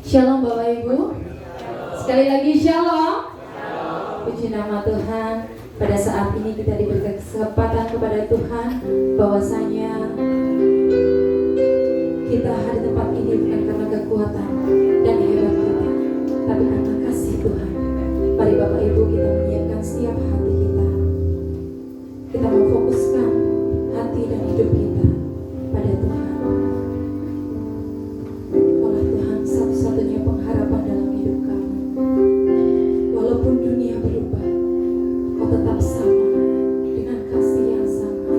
Shalom Bapak Ibu. Sekali lagi shalom. Puji nama Tuhan. Pada saat ini kita diberi kesempatan kepada Tuhan bahwasanya kita ada di tempat ini bukan karena kekuatan dan hebat kita, tapi karena kasih Tuhan. Mari Bapak Ibu kita menyiapkan setiap hati kita. Kita memfokuskan hati dan hidup kita pada Tuhan. Kaulah Tuhan satu-satunya pengharapan dalam hidup kamu. Walaupun dunia berubah, kau tetap sama dengan kasih yang sama.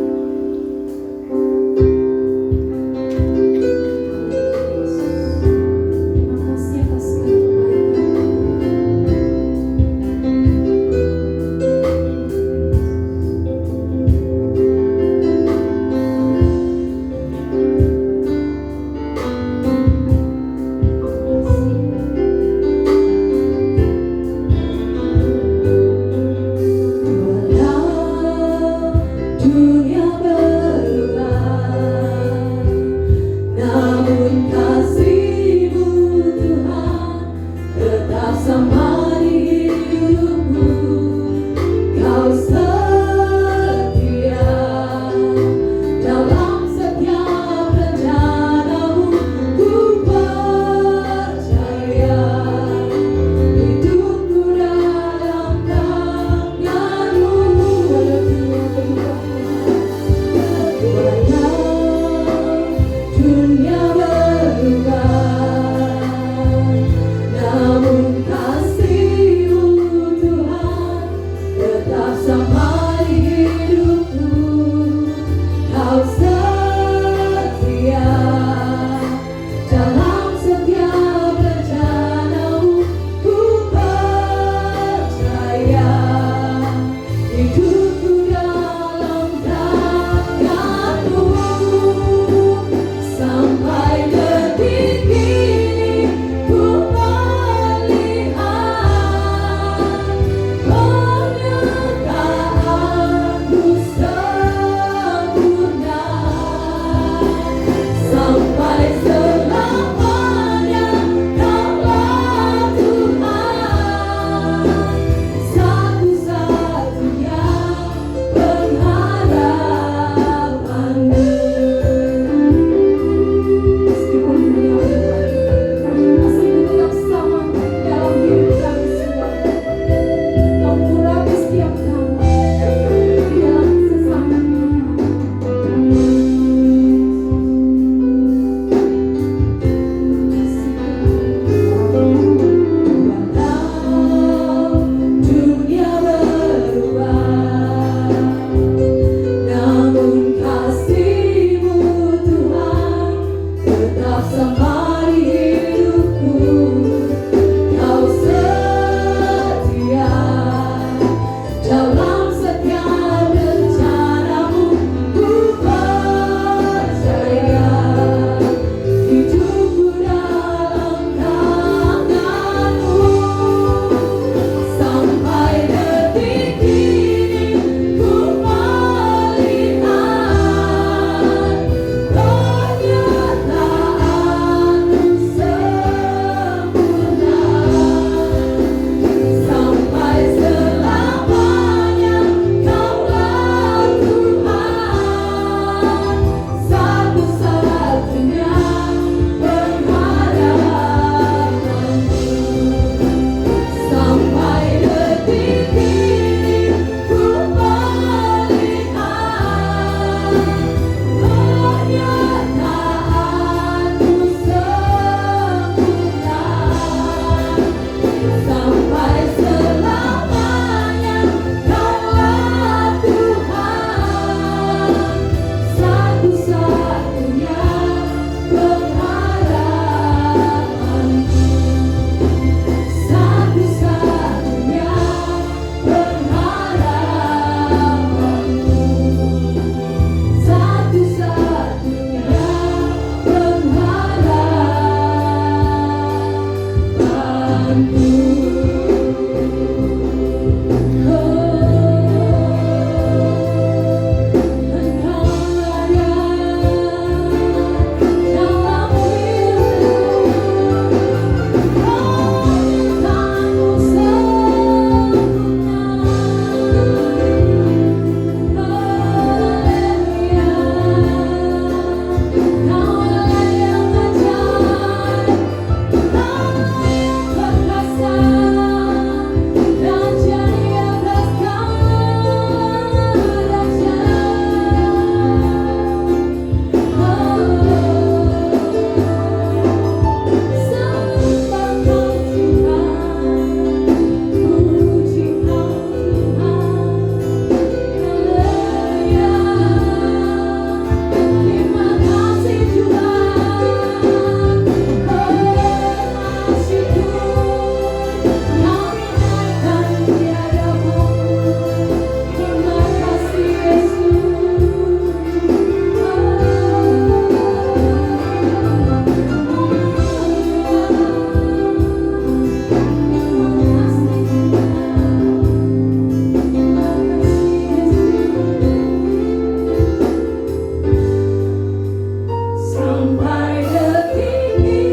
Sampai detik ini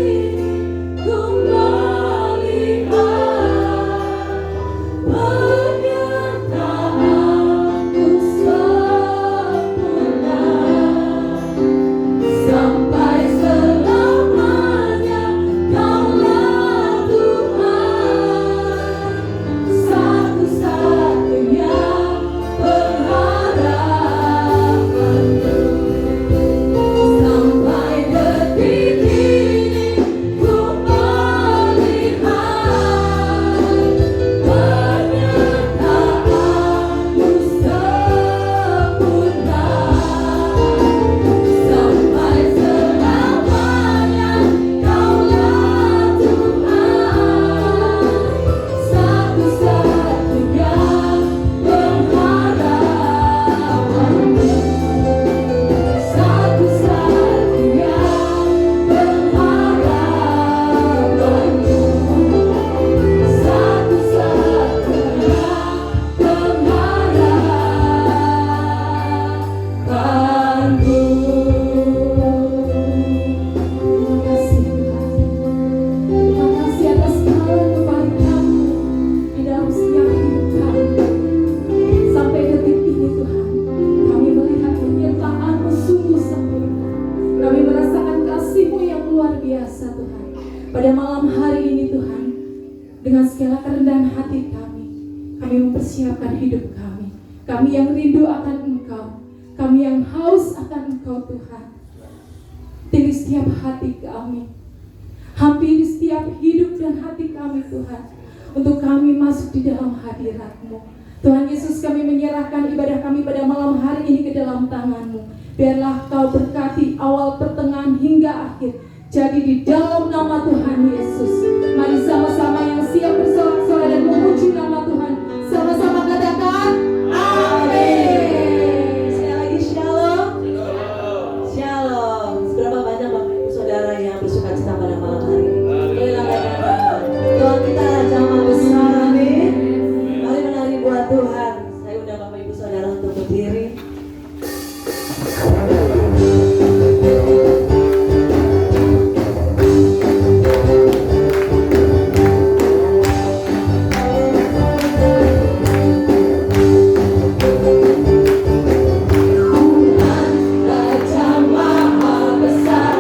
ku melihat penyertaanmu sempurna. Sampai selamanya Kaulah Tuhan, satu-satunya pengharapanku. Sampai detik ini ku melihat penyertaanmu sempurna. Sampai selamanya Kaulah Tuhan, satu-satunya pengharapanku. Satu-satunya pengharapanku. Satu-satunya pengharapanku. Terima kasih Tuhan. Terima kasih atas segala kebaikan-Mu di dalam setiap hidup kami. Sampai detik ini Tuhan, kami melihat penyertaan-Mu sungguh sempurna. Kami merasakan kasih-Mu yang luar biasa Tuhan. Pada malam hari ini Tuhan, dengan segala kerendahan hati kami mempersiapkan hidup kami. Kami yang rindu akan Engkau, kami yang haus akan Engkau Tuhan. Pilih setiap hati kami, hampiri setiap hidup dan hati kami Tuhan, untuk kami masuk di dalam hadirat-Mu. Tuhan Yesus, kami menyerahkan ibadah kami pada malam hari ini ke dalam tangan-Mu. Biarlah Kau berkati awal, pertengahan hingga akhir. Jadi di dalam nama Tuhan Yesus, mari sama-sama yang siap bersorak-sorai dan memuji nama Tuhan, sama-sama katakan amin. Sekali lagi shalom. Shalom. Seberapa banyak Bapak Ibu Saudara yang bersuka cita pada malam hari ini? Boleh lambaikan tangan. Tuhan kita Raja Maha Besar, amin. Mari menari buat Tuhan. Saya undang Bapak Ibu Saudara untuk berdiri. Tuhan Raja Maha Besar,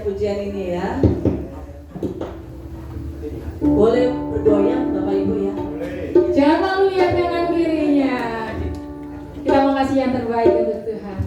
pujian ini ya. Boleh bergoyang Bapak Ibu ya. Jangan malu lihat kanan kirinya. Kita mau kasih yang terbaik untuk Tuhan.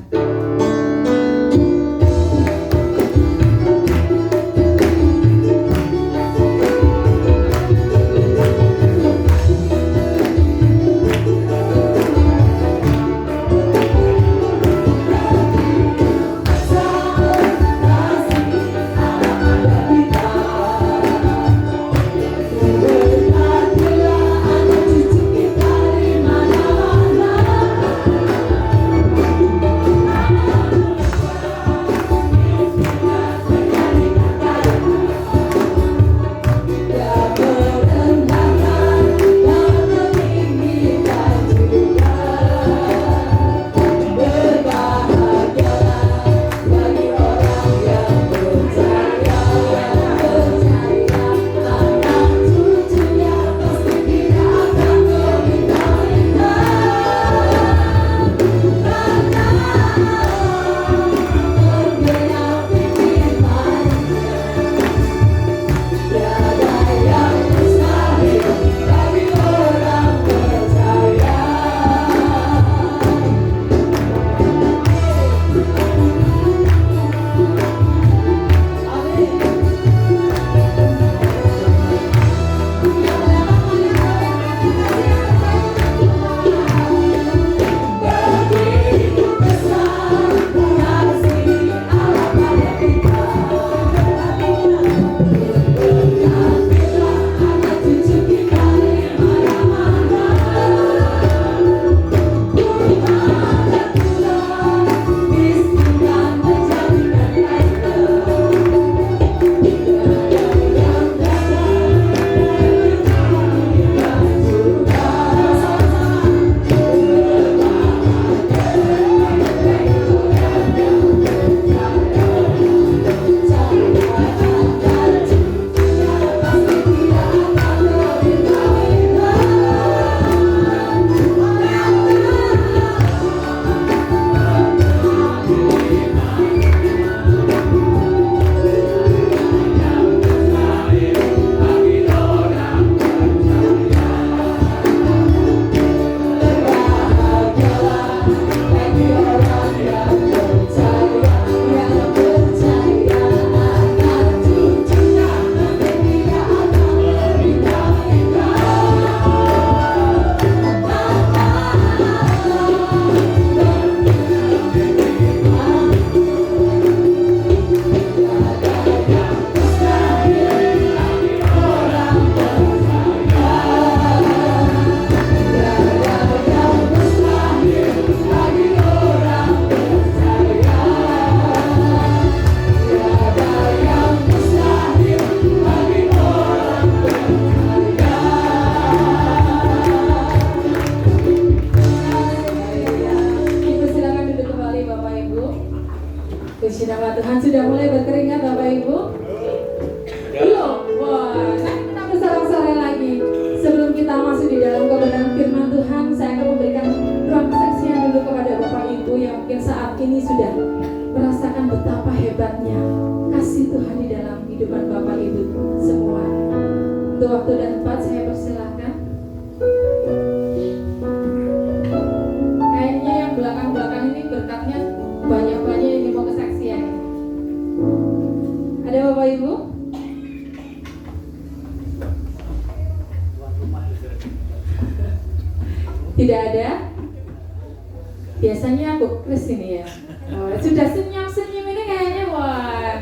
Puji nama Tuhan. Sudah mulai berkeringat Bapak Ibu? Belum? Wah, kita bersorak-sorai lagi. Sebelum kita masuk di dalam kebenaran firman Tuhan, saya akan memberikan ruang kesaksian dulu kepada Bapak Ibu yang mungkin saat ini sudah merasakan betapa hebatnya kasih Tuhan di dalam kehidupan Bapak Ibu semua. Untuk waktu dan tempat saya persilahkan. Kayaknya yang belakang-belakang ini berkatnya banyak-banyak yang mau kesaksian. Ada Bapak Ibu? Tidak ada? Biasanya Bu Kris ini ya. Oh, sudah senyum-senyum ini kayaknya wah.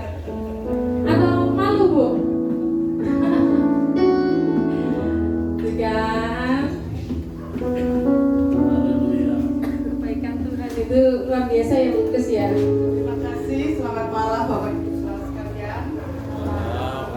Atau malu Bu? Bukan. Kebaikan Tuhan itu luar biasa ya Bu Kris ya. Terima kasih, selamat malam Bapak Ibu saudara sekalian.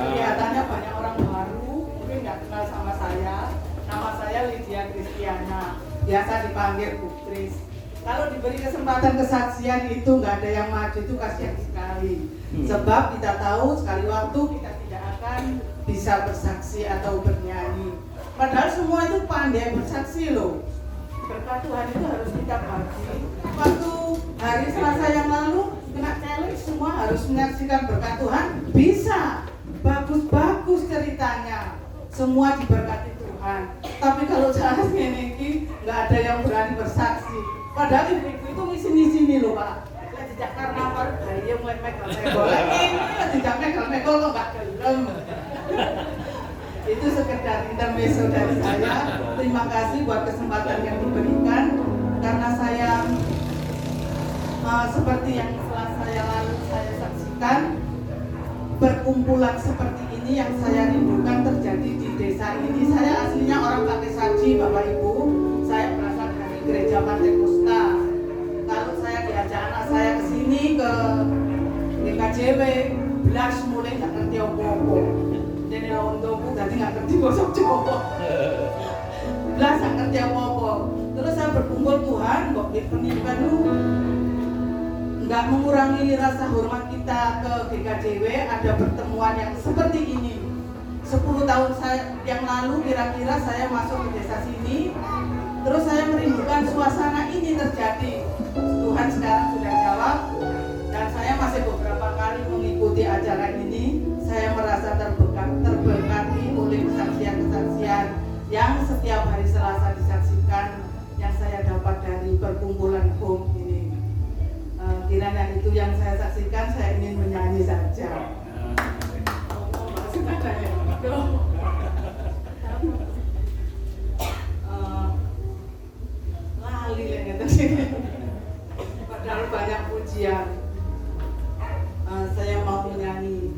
Kelihatannya banyak orang baru, mungkin nggak kenal sama saya. Nama saya Lydia Kristiana, biasa dipanggil Bu Kris. Kalau diberi kesempatan kesaksian itu nggak ada yang maju, itu kasihan sekali. Sebab kita tahu sekali waktu kita tidak akan bisa bersaksi atau bernyanyi. Padahal semua itu pandai bersaksi loh. Berkat Tuhan itu harus kita bagi. Waktu hari Selasa yang lalu kena challenge semua harus menyaksikan berkat Tuhan? Bisa. Bagus-bagus ceritanya. Semua diberkati Tuhan. Tapi kalau cara ini nggak ada yang berani bersaksi. Padahal ibu-ibu itu ngisi-ngisi loh Pak. Tidak karena apa gaya megal-megol. Ini tidak megal-megol kok nggak gelem. Itu sekedar intermezzo dari saya. Terima kasih buat kesempatan yang diberikan. Karena saya seperti yang telah saya lalu saya saksikan, perkumpulan seperti ini yang saya rindukan terjadi di desa ini. Saya aslinya orang Pakai Saji, Bapak Ibu. Saya berasal dari gereja Pantekosta. Kalau saya diajak anak saya ke sini ke GKJW, belas mulai nggak ngerti apa-apa. Jadi untukku tadi nggak ngerti gosok Jawa. Belas nggak ngerti apa-apa. Terus saya berkumpul Tuhan, kok di pendidikan lu nggak mengurangi rasa hormat kita ke GKJW. Ada pertemuan yang seperti ini. 10 tahun yang lalu kira-kira saya masuk ke desa sini. Terus saya merindukan suasana ini terjadi. Tuhan sekarang sudah jawab. Dan saya masih beberapa kali mengikuti acara ini. Saya merasa terberkati oleh kesaksian-kesaksian yang setiap hari Selasa disaksikan, yang saya dapat dari perkumpulan home ini. Kiranya itu yang saya saksikan. Saya ingin menyanyi saja. Lali padahal banyak pujian. Saya mau menyanyi.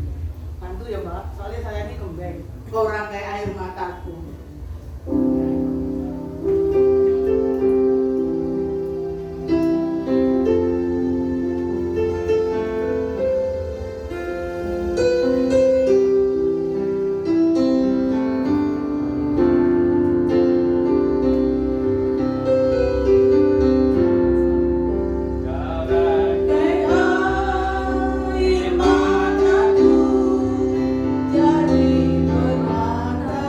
Bantu ya Mbak, soalnya saya ini kembang. Orang kayak air mataku. Jadi bermata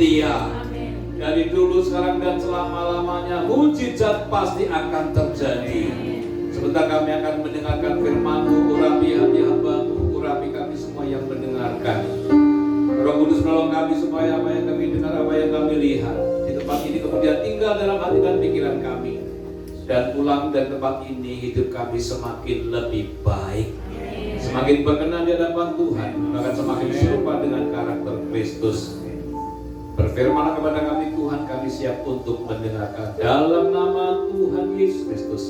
setia. Dari dulu, sekarang, dan selama-lamanya mujizat pasti akan terjadi. Sebentar kami akan mendengarkan firman-Mu. Urapi hati hamba-Mu, urapi kami semua yang mendengarkan. Roh Kudus menolong kami supaya apa yang kami dengar, apa yang kami lihat di tempat ini kemudian tinggal dalam hati dan pikiran kami. Dan pulang dari tempat ini hidup kami semakin lebih baik, semakin berkenan di hadapan Tuhan, bahkan semakin serupa dengan karakter Kristus. Berfirmanlah kepada kami Tuhan, kami siap untuk mendengarkan dalam nama Tuhan Yesus Kristus.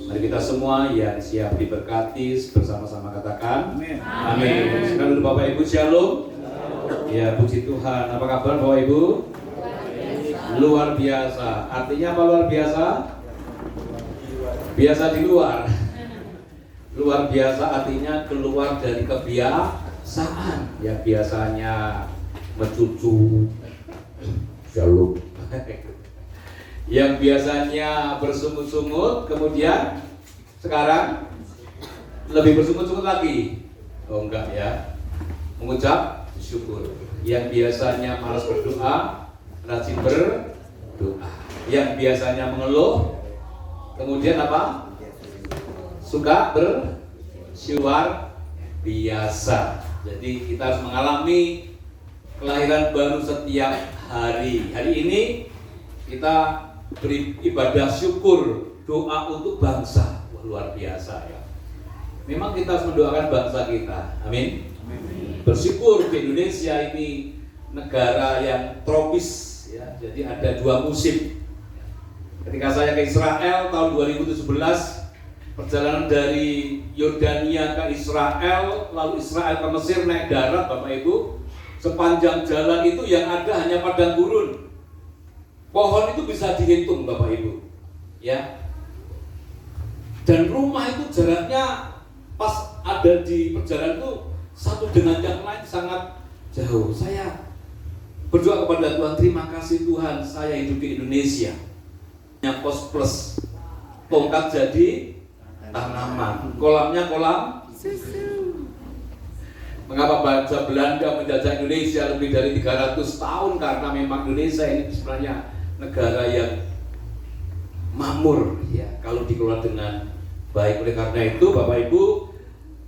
Mari kita semua yang siap diberkati bersama-sama katakan amin. Amin. Sekarang dulu Bapak Ibu, shalom. Ya, puji Tuhan. Apa kabar Bapak Ibu? Luar biasa. Artinya apa luar biasa? Biasa di luar. Luar biasa artinya keluar dari kebiasaan. Ya, biasanya mencucu, shalom. Yang biasanya bersungut-sungut, kemudian sekarang lebih bersungut-sungut lagi. Oh enggak ya, mengucap syukur. Yang biasanya malas berdoa, rajin berdoa. Yang biasanya mengeluh, kemudian apa? Suka bersyukur biasa. Jadi kita harus mengalami kelahiran baru setiap hari. Hari ini kita beribadah syukur, doa untuk bangsa. Wah, luar biasa ya. Memang kita harus mendoakan bangsa kita. Amin. Bersyukur di Indonesia ini negara yang tropis ya. Jadi ada 2 musim. Ketika saya ke Israel tahun 2017, perjalanan dari Yordania ke Israel, lalu Israel ke Mesir naik darat, Bapak Ibu. Sepanjang jalan itu yang ada hanya padang gurun. Pohon itu bisa dihitung Bapak Ibu. Ya. Dan rumah itu jaraknya pas ada di perjalanan itu satu dengan yang lain sangat jauh. Saya berdoa kepada Tuhan, terima kasih Tuhan, saya hidup di Indonesia. Kos plus, tongkat jadi tanaman, kolamnya kolam susu. Mengapa bangsa Belanda menjajah Indonesia lebih dari 300 tahun? Karena memang Indonesia ini sebenarnya negara yang makmur ya, kalau dikelola dengan baik. Oleh karena itu Bapak Ibu,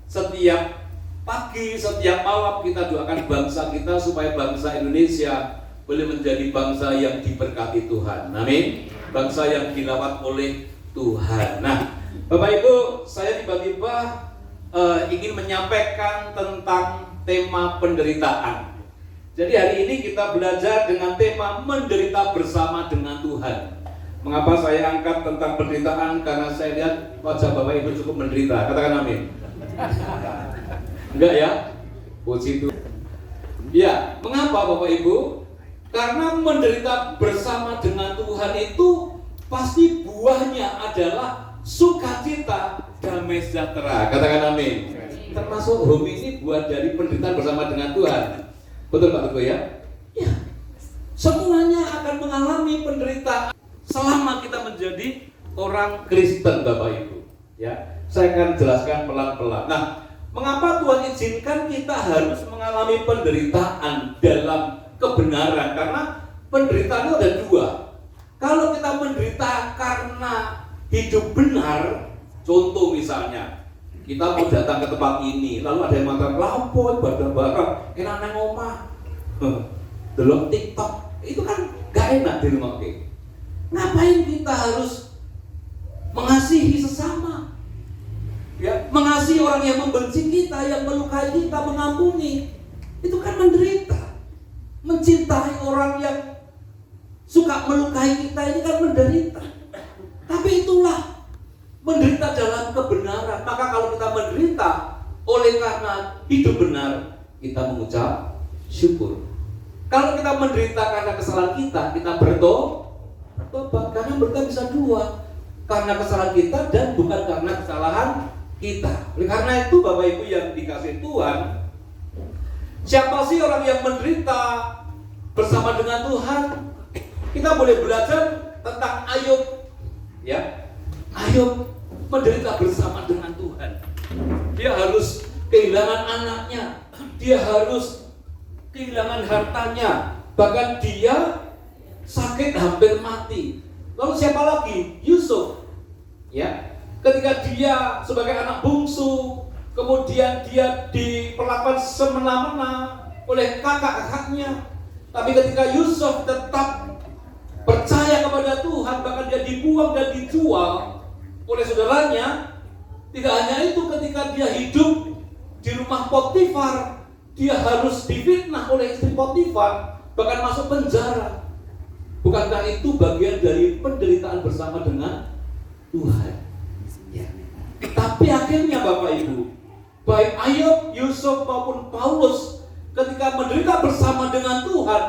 setiap pagi, setiap malam kita doakan bangsa kita supaya bangsa Indonesia boleh menjadi bangsa yang diberkati Tuhan. Amin. Bangsa yang dirawat oleh Tuhan. Nah, Bapak Ibu, saya tiba-tiba ingin menyampaikan tentang tema penderitaan. Jadi hari ini kita belajar dengan tema menderita bersama dengan Tuhan. Mengapa saya angkat tentang penderitaan? Karena saya lihat wajah Bapak Ibu cukup menderita. Katakan amin. Enggak ya? Puji Tuhan. Ya, mengapa Bapak Ibu? Karena menderita bersama dengan Tuhan itu pasti buahnya adalah sukacita, damai sejahtera. Katakan amin. Termasuk home ini buat dari penderitaan bersama dengan Tuhan. Betul Pak Teguh ya? Ya. Semuanya akan mengalami penderitaan selama kita menjadi orang Kristen Bapak Ibu. Ya. Saya akan jelaskan pelan-pelan. Nah, mengapa Tuhan izinkan kita harus mengalami penderitaan dalam kebenaran? Karena penderitaan itu ada 2. Kalau kita menderita karena hidup benar, contoh misalnya kita mau datang ke tempat ini, lalu ada yang mengatakan lampau ibadah bareng, enak nang omah, delok TikTok, itu kan gak enak di rumah kita. Ngapain kita harus mengasihi sesama? Ya, mengasihi orang yang membenci kita, yang melukai kita, mengampuni, itu kan menderita. Mencintai orang yang suka melukai kita ini kan menderita. Tapi itulah menderita dalam kebenaran. Maka kalau kita menderita oleh karena hidup benar, kita mengucap syukur. Kalau kita menderita karena kesalahan kita bertobat. Karena bertobat bisa 2, karena kesalahan kita dan bukan karena kesalahan kita. Oleh karena itu Bapak Ibu yang dikasihi Tuhan, siapa sih orang yang menderita bersama dengan Tuhan? Kita boleh belajar tentang Ayub. Ya, Ayub menderita bersama dengan Tuhan. Dia harus kehilangan anaknya, dia harus kehilangan hartanya, Bahkan dia sakit hampir mati. Lalu siapa lagi? Yusuf. Ya, ketika dia sebagai anak bungsu, kemudian dia diperlakukan semena-mena oleh kakak-kakaknya. Tapi ketika Yusuf tetap percaya kepada Tuhan, bahkan dia dibuang dan dijual oleh saudaranya. Tidak hanya itu, ketika dia hidup di rumah Potifar, dia harus difitnah oleh istri Potifar, bahkan masuk penjara. Bukankah itu bagian dari penderitaan bersama dengan Tuhan? Ya. Tapi akhirnya Bapak Ibu, baik Ayub, Yusuf maupun Paulus, ketika menderita bersama dengan Tuhan,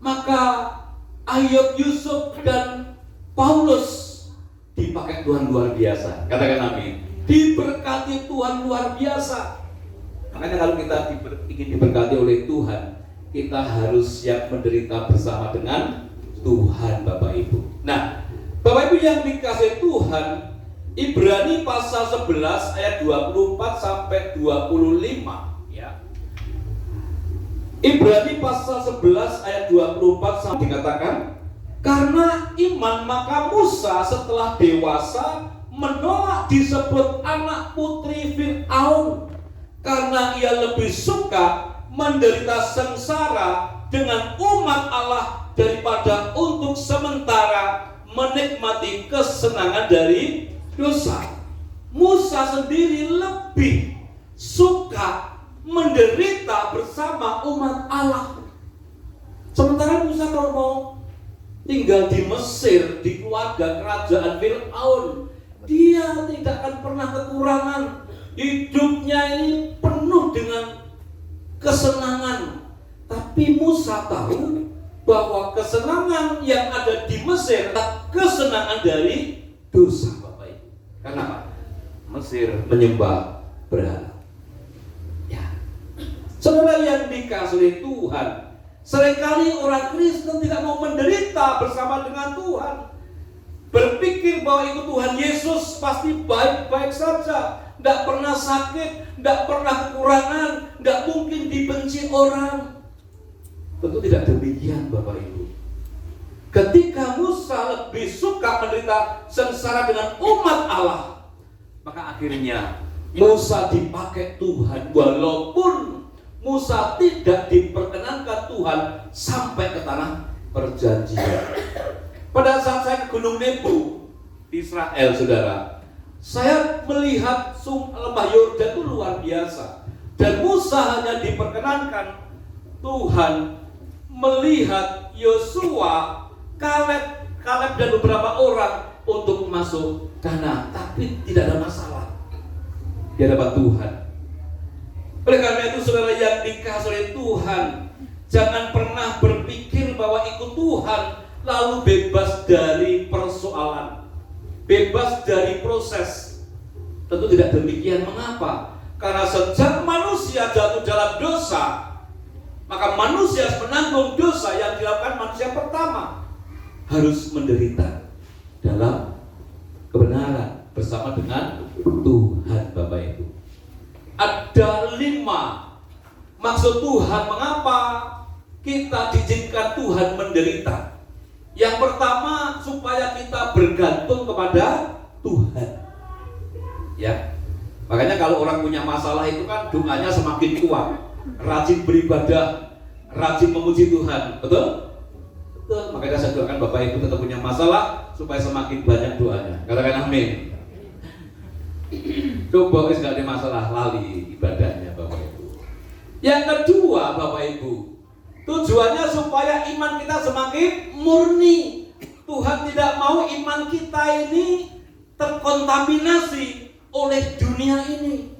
maka Ayub, Yusuf, dan Paulus dipakai Tuhan luar biasa. Katakan amin. Diberkati Tuhan luar biasa. Makanya kalau kita ingin diberkati oleh Tuhan, kita harus siap menderita bersama dengan Tuhan, Bapak Ibu. Nah, Bapak Ibu yang dikasihi Tuhan, Ibrani pasal 11 ayat 24 sampai 25, ya. Ibrani pasal 11 ayat 24 sampai dikatakan, karena iman maka Musa setelah dewasa menolak disebut anak putri Fir'aun, karena ia lebih suka menderita sengsara dengan umat Allah daripada untuk sementara menikmati kesenangan dari dosa. Musa sendiri lebih suka menderita bersama umat Allah. Sementara Musa kalau mau tinggal di Mesir, di keluarga kerajaan Fir'aun, dia tidak akan pernah kekurangan. Hidupnya ini penuh dengan kesenangan. Tapi Musa tahu bahwa kesenangan yang ada di Mesir adalah kesenangan dari dosa, Bapak Ibu. Kenapa? Mesir menyembah berhala. Ya. Saudara yang dikasihi Tuhan, seringkali orang Kristen tidak mau menderita bersama dengan Tuhan. Berpikir bahwa ikut Tuhan Yesus pasti baik-baik saja, tidak pernah sakit, tidak pernah kekurangan, tidak mungkin dibenci orang. Tentu tidak demikian, Bapak Ibu. Ketika Musa lebih suka menderita sengsara dengan umat Allah, maka akhirnya Musa dipakai Tuhan, walaupun Musa tidak diperkenankan Tuhan sampai ke tanah perjanjian. Pada saat saya ke Gunung Nebo di Israel, saudara, saya melihat lembah Yordan itu luar biasa. Dan Musa hanya diperkenankan Tuhan melihat Yosua, Kaleb dan beberapa orang untuk masuk Kanaan, tapi tidak ada masalah di hadapan Tuhan. Oleh karena itu, saudara yang dikasihi Tuhan, jangan pernah berpikir bahwa ikut Tuhan lalu bebas dari persoalan, bebas dari proses. Tentu tidak demikian. Mengapa? Karena sejak manusia jatuh dalam dosa, maka manusia harus menanggung dosa yang dilakukan manusia pertama. Harus menderita dalam kebenaran bersama dengan Tuhan, Bapak Ibu. Ada 5 maksud Tuhan mengapa kita diizinkan Tuhan menderita. Yang pertama, supaya kita bergantung kepada Tuhan. Ya. Makanya kalau orang punya masalah itu kan doanya semakin kuat, rajin beribadah, rajin memuji Tuhan. Betul? Betul. Makanya saya doakan Bapak Ibu tetap punya masalah supaya semakin banyak doanya. Katakan amin. Coba wis gak ada masalah, lali ibadahnya Bapak Ibu. Yang kedua, Bapak Ibu, tujuannya supaya iman kita semakin murni. Tuhan tidak mau iman kita ini terkontaminasi oleh dunia ini.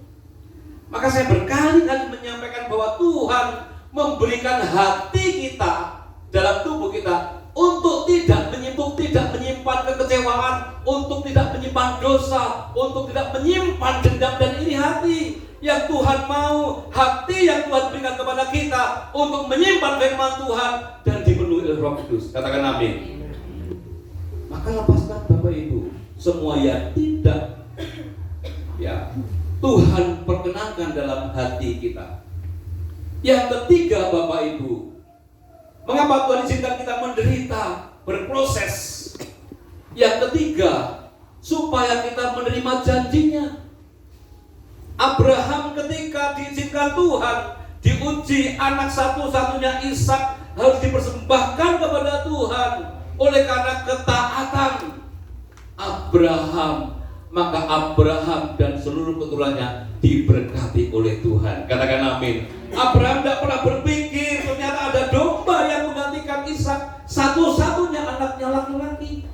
Maka saya berkali-kali menyampaikan bahwa Tuhan memberikan hati kita dalam tubuh kita untuk tidak menyimpan kekecewaan, untuk tidak menyimpan dosa, untuk tidak menyimpan dendam dan iri hati. Yang Tuhan mau, hati yang Tuhan berikan kepada kita untuk menyimpan firman Tuhan dan dipenuhi oleh Roh Kudus. Katakan amin. Maka lepaskan Bapak Ibu semua yang tidak Tuhan perkenankan dalam hati kita. Yang ketiga, Bapak Ibu, Mengapa Tuhan izinkan kita menderita, berproses? Yang ketiga, supaya kita menerima janjinya. Abraham ketika diizinkan Tuhan diuji, anak satu-satunya Ishak harus dipersembahkan kepada Tuhan. Oleh karena ketaatan Abraham, maka Abraham dan seluruh keturunannya diberkati oleh Tuhan. Katakan amin. Abraham tidak pernah berpikir ternyata ada domba yang menggantikan Ishak, satu-satunya anaknya laki-laki.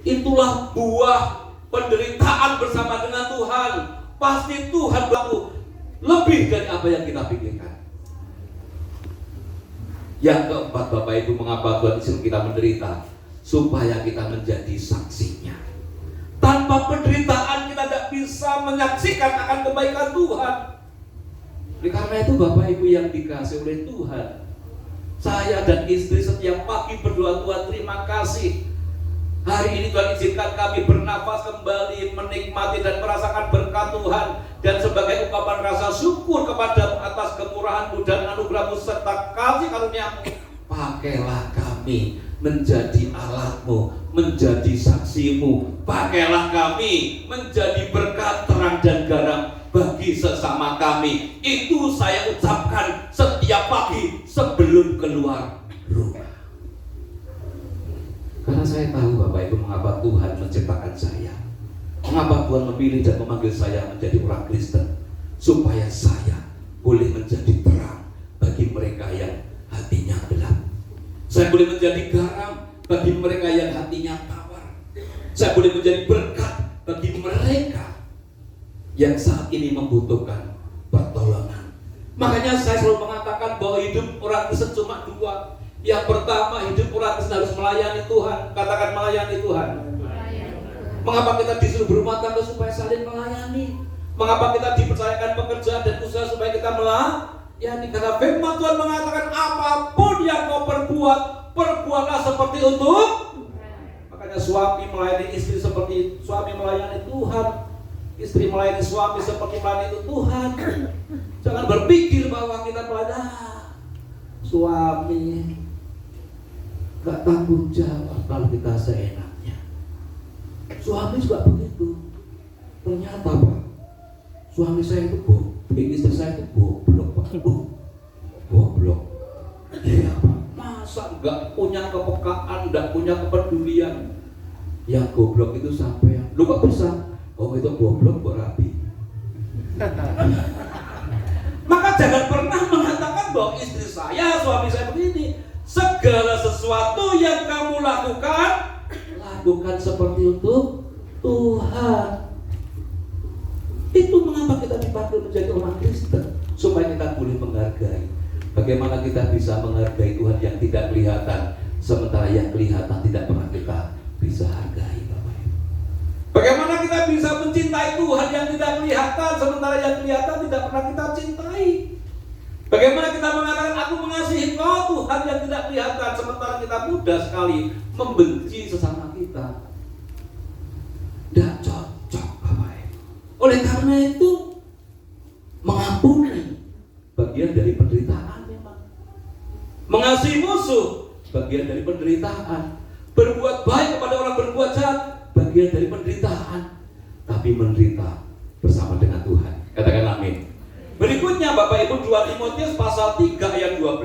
Itulah buah penderitaan bersama dengan Tuhan. Pasti Tuhan berlaku lebih dari apa yang kita pikirkan. Yang keempat, Bapak Ibu, mengapa Tuhan izinkan kita menderita? Supaya kita menjadi saksinya. Tanpa penderitaan kita tidak bisa menyaksikan akan kebaikan Tuhan. Oleh karena itu Bapak Ibu yang dikasihi oleh Tuhan, saya dan istri setiap pagi berdoa, Tuhan terima kasih. Hari ini Tuhan izinkan kami bernafas kembali, menikmati dan merasakan berkat Tuhan. Dan sebagai ungkapan rasa syukur kepada atas kemurahan-Mu dan anugerah-Mu serta kasih karunia-Mu, pakailah kami menjadi alat-Mu, menjadi saksi-Mu. Pakailah kami menjadi berkat, terang dan garam bagi sesama kami. Itu saya ucapkan setiap pagi sebelum keluar rumah. Karena saya tahu Bapak Ibu mengapa Tuhan menciptakan saya, mengapa Tuhan memilih dan memanggil saya menjadi orang Kristen, supaya saya boleh menjadi terang bagi mereka yang hatinya gelap. Saya boleh menjadi garam bagi mereka yang hatinya tawar. Saya boleh menjadi berkat bagi mereka yang saat ini membutuhkan pertolongan. Makanya saya selalu mengatakan bahwa hidup orang Kristen cuma dua. Yang pertama, hidup orang Kristen harus melayani Tuhan. Katakan melayani Tuhan. Mengapa kita disuruh berumah tangga? Supaya saling melayani. Mengapa kita dipercayakan pekerjaan dan usaha? Supaya kita melayani. Karena firman Tuhan mengatakan apapun yang kau perbuat, perbuatlah seperti untuk. Makanya suami melayani istri seperti suami melayani Tuhan. Istri melayani suami seperti melayani itu Tuhan. Jangan berpikir bahwa kita melayani suami gak tanggung jawab kalau kita seenaknya. Suami juga begitu. Ternyata Pak, suami saya itu istri saya itu goblok Pak. Goblok. Iya Pak. Masa gak punya kepekaan, gak punya kepedulian. Yang goblok itu sampai lu kok bisa? Oh itu goblok berapi. Maka jangan pernah mengatakan bahwa istri saya, suami saya begini. Segala sesuatu yang kamu lakukan, lakukan seperti untuk Tuhan. Itu mengapa kita dipanggil menjadi orang Kristen, supaya kita boleh menghargai. Bagaimana kita bisa menghargai Tuhan yang tidak kelihatan, sementara yang kelihatan tidak pernah kita bisa hargai, Bapak Ibu. Bagaimana kita bisa mencintai Tuhan yang tidak kelihatan, sementara yang kelihatan tidak pernah kita cintai. Bagaimana kita mengatakan aku mengasihi Kau Tuhan yang tidak kelihatan, sementara kita mudah sekali membenci sesama kita. Tidak cocok, Bapak Ibu. Oleh karena itu, mengampuni bagian dari penderitaan memang. Mengasihi musuh bagian dari penderitaan. Berbuat baik kepada orang berbuat jahat bagian dari penderitaan. Tapi menderita bersama dengan Tuhan. Katakan amin. Berikutnya Bapak Ibu, 2 Timotius pasal 3 ayat 12.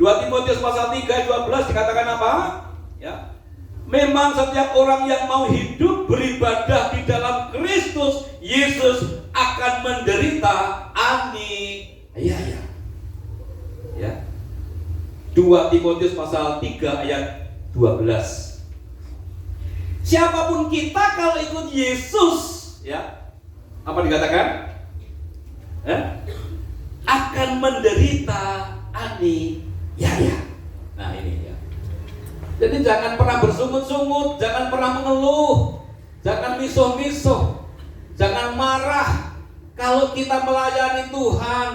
2 Timotius pasal 3 ayat 12 dikatakan apa? Ya. Memang setiap orang yang mau hidup beribadah di dalam Kristus Yesus akan menderita aniaya. Ya. 2 Timotius pasal 3 ayat 12. Siapapun kita kalau ikut Yesus, ya. Apa dikatakan? Akan menderita aniaya. Nah ini ya. Jadi jangan pernah bersungut-sungut, jangan pernah mengeluh, jangan misuh-misuh, jangan marah. Kalau kita melayani Tuhan,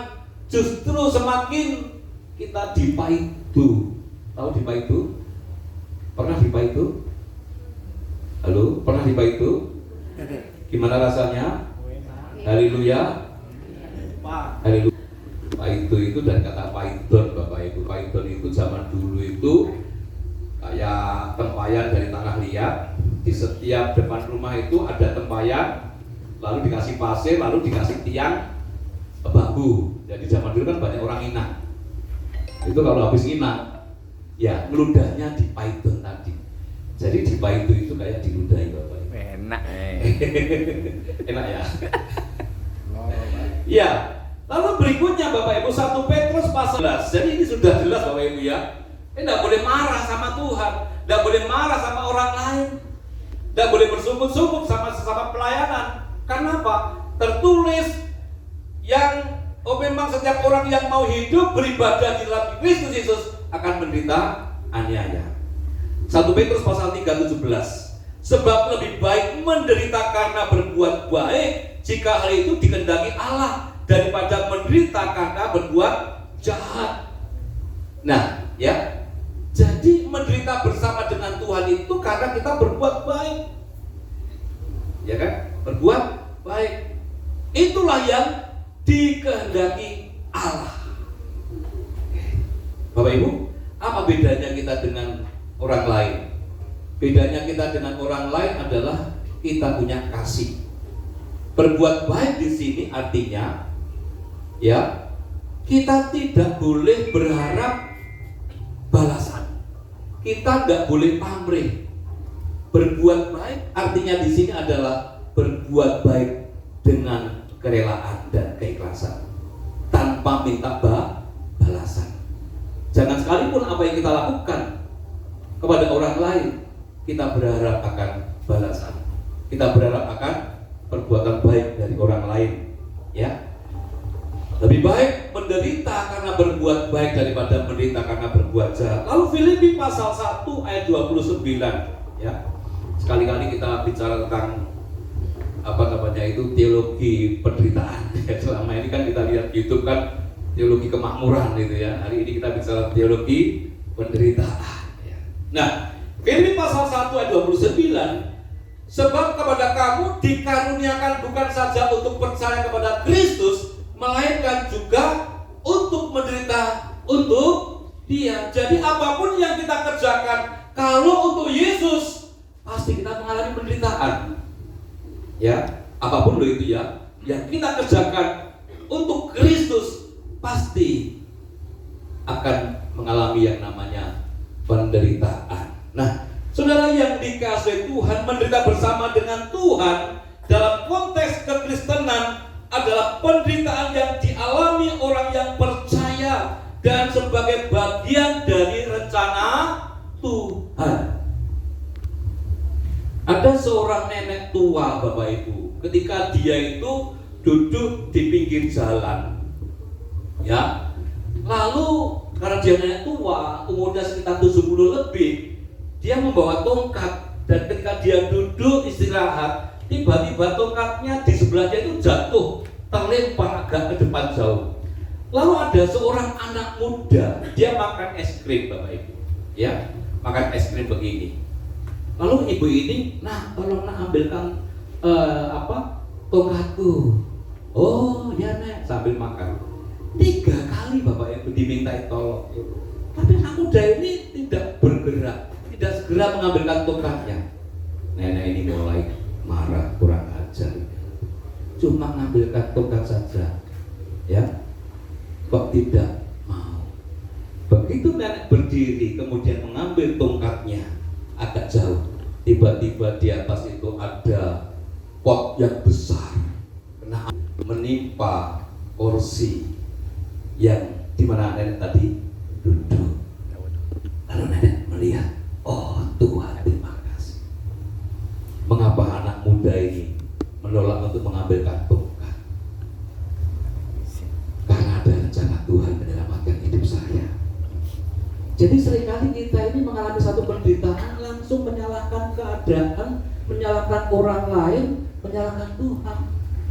justru semakin kita dipaidu. Tahu dipaidu? Pernah dipaidu? Halo, pernah dipaidu? Gimana rasanya? Haleluya. Haleluya. Paido itu dari kata paidon, Bapak Ibu. Paidon itu zaman dulu itu kayak tempayan dari tanah liat. Di setiap depan rumah itu ada tempayan, lalu dikasih pasir, lalu dikasih tiang bambu. Jadi zaman dulu kan banyak orang inang. Itu kalau habis inang, ya ngeludahnya di paiton tadi. Jadi di paiton itu kayak diludahi Bapak. Enak. Enak ya. Ya. Lalu berikutnya Bapak Ibu 1 Petrus pasal 11. Jadi ini sudah jelas Bapak Ibu ya. Ini tidak boleh marah sama Tuhan, tidak boleh marah sama orang lain, tidak boleh bersungguh-sungguh sama sesama pelayanan. Karena apa? Tertulis yang memang setiap orang yang mau hidup beribadah di dalam Kristus Yesus akan menderita aniaya. 1 Petrus pasal 3:17. Sebab lebih baik menderita karena berbuat baik jika hal itu dikehendaki Allah daripada menderita karena berbuat jahat. Nah, ya. Jadi menderita bersama dengan Tuhan itu karena kita berbuat baik. Ya kan? Berbuat baik. Itulah yang dikehendaki Allah. Bapak Ibu, apa bedanya kita dengan orang lain? Bedanya kita dengan orang lain adalah kita punya kasih. Berbuat baik di sini artinya ya, kita tidak boleh berharap balasan. Kita nggak boleh pamrih. Berbuat baik artinya di sini adalah berbuat baik dengan kerelaan dan keikhlasan, tanpa minta balasan. Jangan sekalipun apa yang kita lakukan kepada orang lain kita berharap akan balasan. Kita berharap akan perbuatan baik dari orang lain. Ya. Lebih baik menderita karena berbuat baik daripada menderita karena berbuat jahat. Lalu Filipi pasal 1 ayat 29 ya. Sekali-kali kita bicara tentang teologi penderitaan. Selama ini kan kita lihat YouTube kan teologi kemakmuran gitu ya. Hari ini kita bicara teologi penderitaan ya. Nah, Filipi pasal 1 ayat 29, sebab kepada kamu dikaruniakan bukan saja untuk percaya kepada Kristus, melainkan juga untuk menderita untuk Dia. Jadi apapun yang kita kerjakan kalau untuk Yesus pasti kita mengalami penderitaan. Ya, apapun itu ya, yang kita kerjakan untuk Kristus pasti akan mengalami yang namanya penderitaan. Nah, saudara yang dikasihi Tuhan, menderita bersama dengan Tuhan dalam konteks kekristenan adalah penderitaan yang dialami orang yang percaya dan sebagai bagian dari rencana Tuhan. Ada seorang nenek tua Bapak Ibu, ketika dia itu duduk di pinggir jalan ya, lalu karena dia nenek tua, umurnya sekitar 70 lebih, dia membawa tongkat, dan ketika dia duduk istirahat, tiba-tiba tongkatnya di sebelahnya itu jatuh, terlempar agak ke depan jauh. Lalu ada seorang anak muda, dia makan es krim Bapak Ibu, ya, makan es krim begini. Lalu ibu ini, nah tolong nak ambilkan tongkatku. Oh ya nek, sambil makan. 3 kali Bapak Ibu dimintai tolong, tapi anak muda ini tidak bergerak, tidak segera mengambilkan tongkatnya. Nenek ini mulai marah, kurang ajar. Cuma mengambilkan tongkat saja, ya, kok tidak mau. Begitu nenek berdiri, kemudian mengambil tongkatnya agak jauh, tiba-tiba di atas itu ada pot yang besar, menimpa kursi yang dimana nenek tadi duduk. Lalu nenek melihat, oh Tuhan terima kasih. Mengapa anak muda ini menolak untuk mengambilkan tongkat? Karena ada rencana Tuhan menyelamatkan hidup saya. Jadi seringkali kita ini mengalami satu penderitaan, langsung menyalahkan keadaan, menyalahkan orang lain, menyalahkan Tuhan.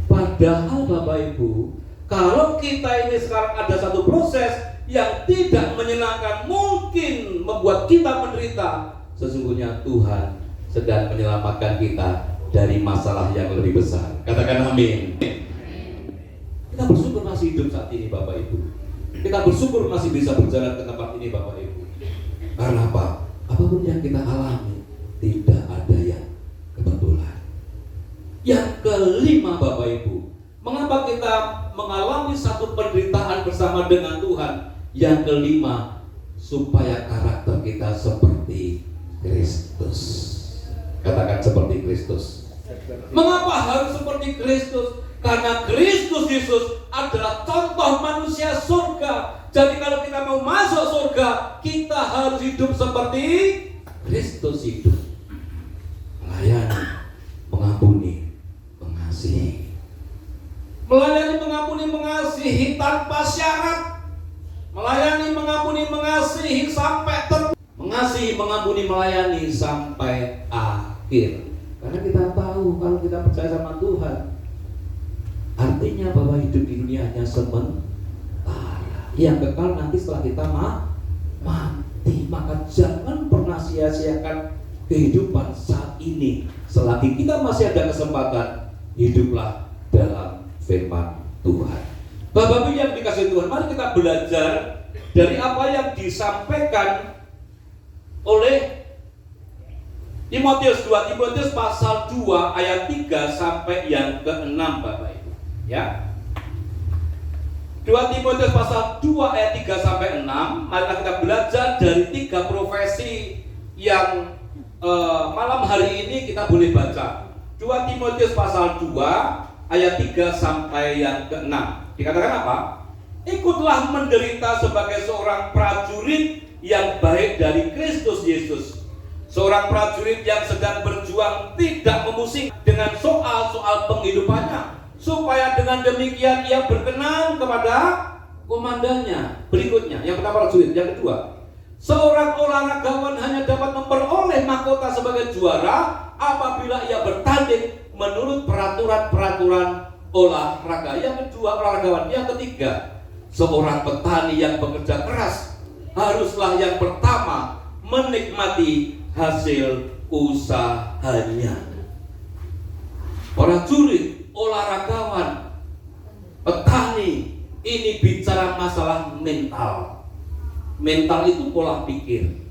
Padahal Bapak Ibu, kalau kita ini sekarang ada satu proses yang tidak menyenangkan, mungkin membuat kita menderita, sesungguhnya Tuhan sedang menyelamatkan kita dari masalah yang lebih besar. Katakan amin. Kita bersyukur masih hidup saat ini Bapak Ibu. Kita bersyukur masih bisa berjalan ke tempat ini Bapak Ibu. Karena apa? Apapun yang kita alami, tidak ada yang kebetulan. Yang kelima, Bapak Ibu, mengapa kita mengalami satu penderitaan bersama dengan Tuhan? Yang kelima, supaya karakter kita seperti Kristus. Katakan seperti Kristus. Mengapa harus seperti Kristus? Karena Kristus Yesus adalah contoh manusia surga. Jadi kalau kita mau masuk surga, kita harus hidup seperti Kristus hidup. Melayani, mengampuni, mengasihi. Melayani, mengampuni, mengasihi tanpa syarat. Melayani, mengampuni, mengasihi sampai mengasihi, mengampuni, melayani sampai akhir. Karena kita tahu kalau kita percaya sama Tuhan, artinya bahwa hidup di dunia hanya sementara. Yang kekal nanti setelah kita mati. Maka jangan pernah sia-siakan kehidupan saat ini. Selagi kita masih ada kesempatan, hiduplah dalam firman Tuhan. Bapak Ibu yang dikasihi Tuhan, mari kita belajar dari apa yang disampaikan oleh Timotius 2, Timotius pasal 2 ayat 3 sampai yang ke-6, Bapak Ibu. Ya. 2 Timotius pasal 2 ayat 3 sampai 6. Mari kita belajar dari 3 profesi yang malam hari ini kita boleh baca. 2 Timotius pasal 2 ayat 3 sampai yang ke-6. Dikatakan apa? Ikutlah menderita sebagai seorang prajurit yang baik dari Kristus Yesus. Seorang prajurit yang sedang berjuang tidak memusing dengan soal-soal penghidupannya, supaya dengan demikian ia berkenan kepada komandannya. Berikutnya, yang pertama prajurit, yang kedua, seorang olahragawan hanya dapat memperoleh mahkota sebagai juara apabila ia bertanding menurut peraturan-peraturan olahraga. Yang kedua, olahragawan. Yang ketiga, seorang petani yang bekerja keras haruslah yang pertama menikmati hasil usahanya. Prajurit, olahragawan, petani, ini bicara masalah mental. Mental itu pola pikir.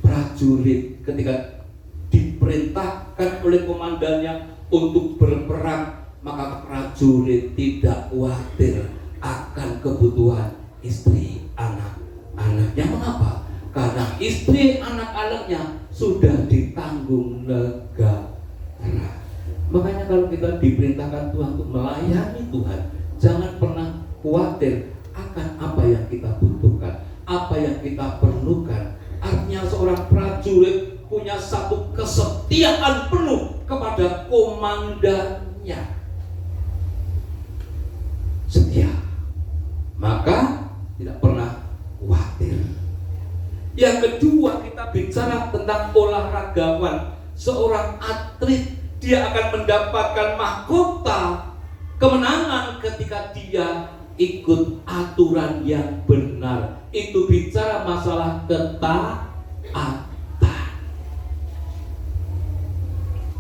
Prajurit ketika diperintahkan oleh komandannya untuk berperang, maka prajurit tidak khawatir akan kebutuhan istri, anak-anaknya. Mengapa? Karena istri anak-anaknya sudah ditanggung negara. Makanya kalau kita diperintahkan Tuhan untuk melayani Tuhan, jangan pernah khawatir akan apa yang kita butuhkan, apa yang kita perlukan. Artinya seorang prajurit punya satu kesetiaan penuh kepada komandannya. Setia, maka tidak pernah khawatir. Yang kedua, kita bicara tentang olahragawan. Seorang atlet, dia akan mendapatkan mahkota kemenangan ketika dia ikut aturan yang benar. Itu bicara masalah ketaatan.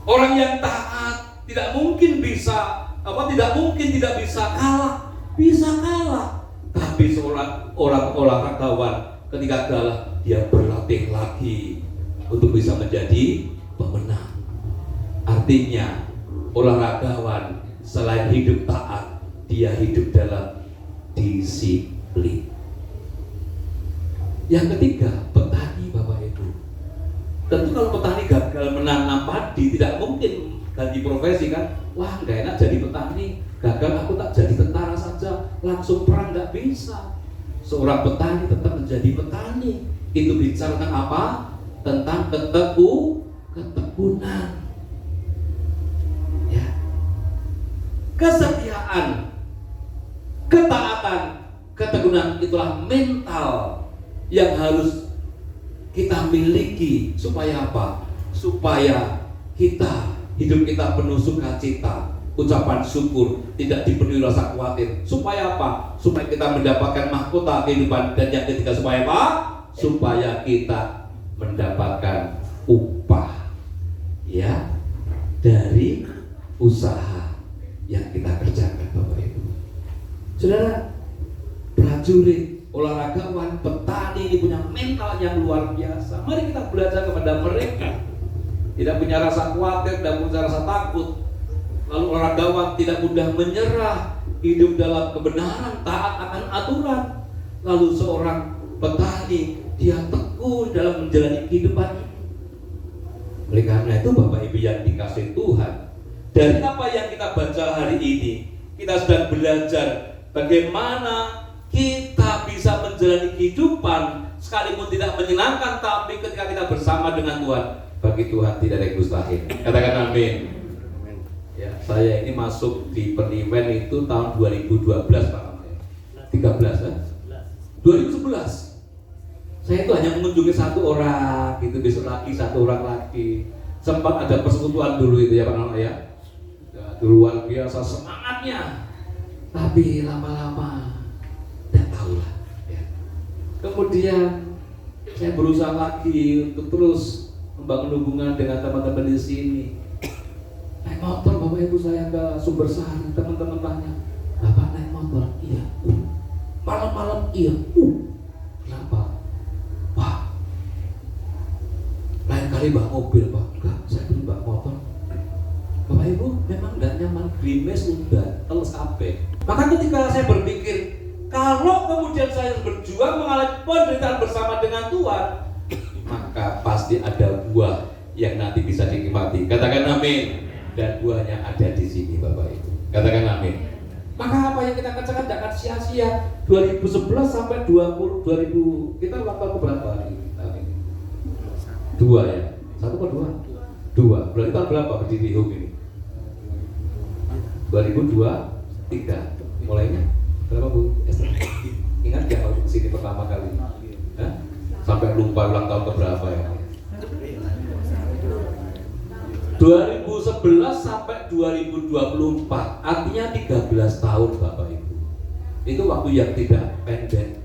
Orang yang taat tidak mungkin tidak bisa kalah. Bisa kalah. Tapi seorang olahragawan ketika kalah, dia berlatih lagi untuk bisa menjadi pemenang. Artinya olahragawan selain hidup taat, dia hidup dalam disiplin. Yang ketiga, petani, Bapak Ibu. Tentu kalau petani gagal menanam padi, tidak mungkin ganti profesi kan. Wah, gak enak jadi petani, gagal aku tak jadi tentara saja, langsung perang, gak bisa. Seorang petani tetap menjadi petani. Itu bicara tentang apa? Tentang ketekunan. Ya. Kesetiaan, ketaatan, ketekunan, itulah mental yang harus kita miliki. Supaya apa? Supaya hidup kita penuh sukacita, ucapan syukur, tidak dipenuhi rasa khawatir. Supaya apa? Supaya kita mendapatkan mahkota kehidupan. Dan yang ketiga, supaya apa? Supaya kita mendapatkan upah, ya, dari usaha yang kita kerjakan, Bapak Ibu. Saudara, prajurit, olahragawan, petani ini punya mental mental yang luar biasa. Mari kita belajar kepada mereka. Tidak punya rasa khawatir, tidak punya rasa takut. Lalu oranggawan tidak mudah menyerah, hidup dalam kebenaran, taat akan aturan. Lalu seorang petani, dia tekun dalam menjalani kehidupan ini. Oleh karena itu Bapak Ibu yang dikasihi Tuhan, dari apa yang kita baca hari ini, kita sedang belajar bagaimana kita bisa menjalani kehidupan sekalipun tidak menyenangkan, tapi ketika kita bersama dengan Tuhan, bagi Tuhan tidak ada yang mustahil. Katakan amin. Ya, saya ini masuk di Perniwen itu tahun 2012 Pak. 13 kan? 2011. Saya itu hanya mengunjungi satu orang, gitu, besok lagi satu orang lagi. Sempat ada persekutuan dulu itu ya Pak Nono ya. Luar biasa semangatnya. Tapi lama-lama tidak tahu lah. Ya. Kemudian saya berusaha lagi untuk terus membangun hubungan dengan teman-teman di sini. Naik motor Bapak Ibu saya ke Sumber Sari, teman-teman tanya, Bapak naik motor? Iya. Malam-malam iya. Kenapa? Wah, lain kali bawa mobil Pak. Enggak, saya beli bawa motor. Bapak Ibu memang tidak nyaman, grimes udah teles kabeh. Maka ketika saya berpikir, kalau kemudian saya berjuang mengalami penderitaan bersama dengan Tuhan, maka pasti ada buah yang nanti bisa dinikmati. Katakan amin. Dan buahnya ada di sini Bapak Ibu. Katakan amin. Maka apa yang kita kerjakan tidak akan sia-sia. 2011 sampai 2000 kita ulang tahun berapa hari ini? 2 ya? 1 atau 2? 2. Berarti tahun berapa berdiri HUB ini? 2023. Mulainya berapa Bu Esther? Ingat gak waktu kesini pertama kali? Hah? Sampai lupa ulang tahun keberapa ya? 2011 sampai 2024, artinya 13 tahun Bapak Ibu. Itu waktu yang tidak pendek,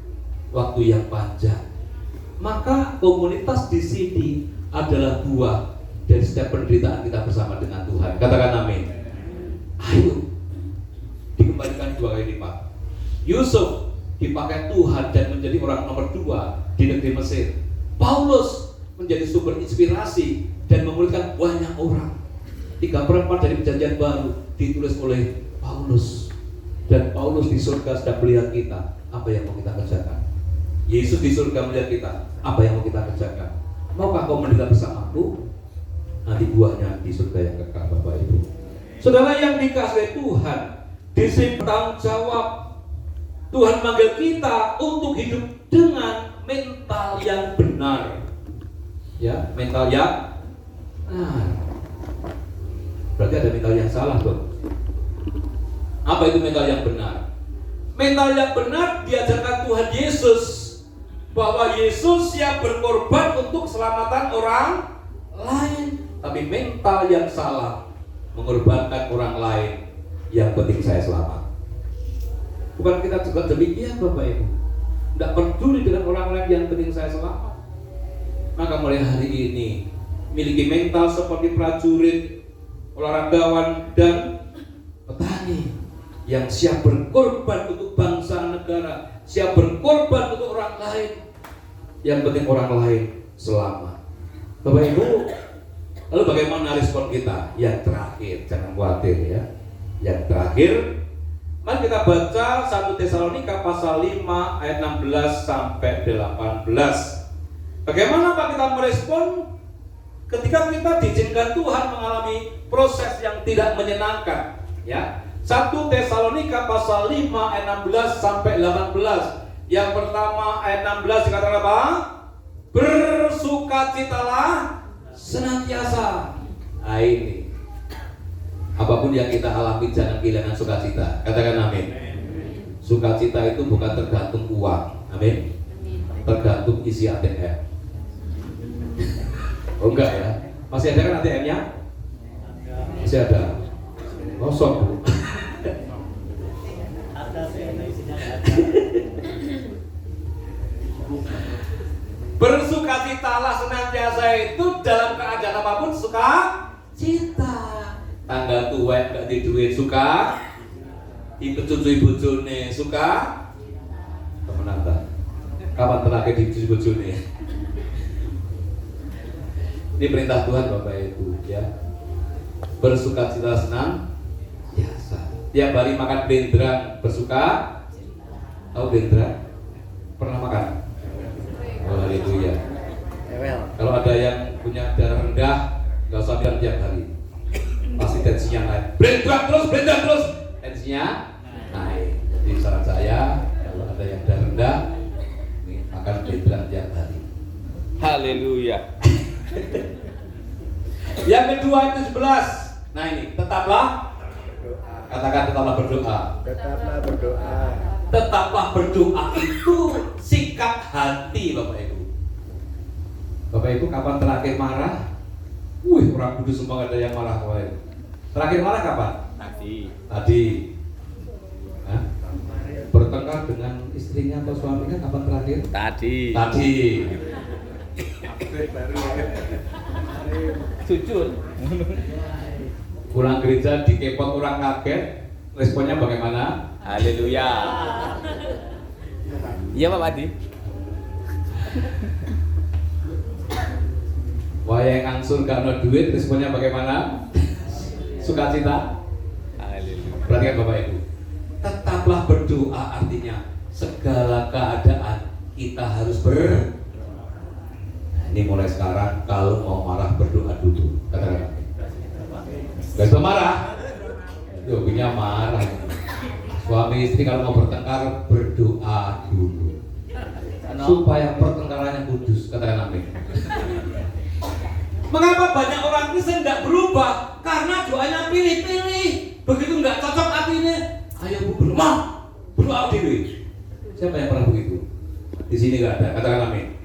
waktu yang panjang. Maka komunitas di sini adalah buah dari setiap penderitaan kita bersama dengan Tuhan. Katakan amin. Ayo dikembalikan 2 kali lipat. Yusuf dipakai Tuhan dan menjadi orang nomor 2 di negeri Mesir. Paulus menjadi sumber inspirasi dan memulihkan banyak orang. 3 perempuan dari Perjanjian Baru ditulis oleh Paulus. Dan Paulus di surga sedang melihat kita. Apa yang mau kita kerjakan? Yesus di surga melihat kita. Apa yang mau kita kerjakan? Maukah kau menderita bersamaku? Nanti buahnya di surga yang kekal Bapak Ibu. Saudara yang dikasihi Tuhan, di sini bertanggung jawab. Tuhan manggil kita untuk hidup dengan mental yang benar. Ya, mental yang berarti ada mental yang salah dong. Apa itu mental yang benar? Mental yang benar diajarkan Tuhan Yesus, bahwa Yesus siap berkorban untuk keselamatan orang lain. Tapi mental yang salah mengorbankan orang lain, yang penting saya selamat. Bukan kita juga demikian Bapak Ibu. Tidak peduli dengan orang lain, yang penting saya selamat. Maka mulai hari ini miliki mental seperti prajurit, olahragawan, dan petani yang siap berkorban untuk bangsa negara, siap berkorban untuk orang lain, yang penting orang lain selamat. Bapak Ibu, lalu bagaimana respon kita? Yang terakhir, jangan khawatir ya. Yang terakhir, mari kita baca 1 Tesalonika pasal 5 ayat 16 sampai 18. Bagaimana Pak kita merespon ketika kita diizinkan Tuhan mengalami proses yang tidak menyenangkan? Ya, 1 Tesalonika pasal 5 ayat 16 sampai 18. Yang pertama ayat 16 dikatakan apa? Bersukacitalah senantiasa. Nah, ini apapun yang kita alami jangan kehilangan sukacita. Katakan amin. Sukacita itu bukan tergantung uang. Amin. Tergantung isi ATM. Oh enggak ya? Masih ada kan ATM-nya? Masih ada. Kosong Bu. Bersukacitalah senantiasa itu dalam keadaan apapun sukacita. Tanggal tua gak di duit suka, dipecucui bojone suka, temenan ta. Kapan terakhir dipuji nih? Ini perintah Tuhan Bapak Ibu ya. Bersukacita senang biasa. Tiap hari makan bendrang bersuka. Tahu bendrang? Pernah makan? Oh, haleluya. Kalau ada yang punya darah rendah, nggak usah makan tiap hari. Pasti tensinya naik. Bendrang terus, tensinya naik. Jadi saran saya, kalau ada yang darah rendah, makan bendrang tiap hari. Haleluya. Yang kedua itu 11. Nah ini, tetaplah katakan tetaplah berdoa. Tetaplah berdoa. Tetaplah berdoa itu sikap hati Bapak Ibu. Bapak Ibu kapan terakhir marah? Wih, orang kudus semua ada yang marah kemarin. Terakhir marah kapan? Tadi. Hah? Bertengkar dengan istrinya atau suaminya kapan terakhir? Tadi. Jujur. Pulang gereja dikepot orang kaget, responnya bagaimana? Haleluya. Iya Pak Padi. Wayang ngangsur gak ada duit, responnya bagaimana? Sukacita? Haleluya. Perhatikan Bapak Ibu. Tetaplah berdoa artinya segala keadaan kita harus Ini mulai sekarang kalau mau marah berdoa dulu. Katakan. Gak usah marah. Yo punya marah. Suami istri kalau mau bertengkar berdoa dulu. Supaya pertengkarannya kudus. Katakan amin. Mengapa banyak orang Kristen tidak berubah? Karena doanya pilih-pilih. Begitu nggak cocok hatinya, ayo bu berdoa dulu. Siapa yang pernah begitu? Di sini nggak ada. Katakan amin.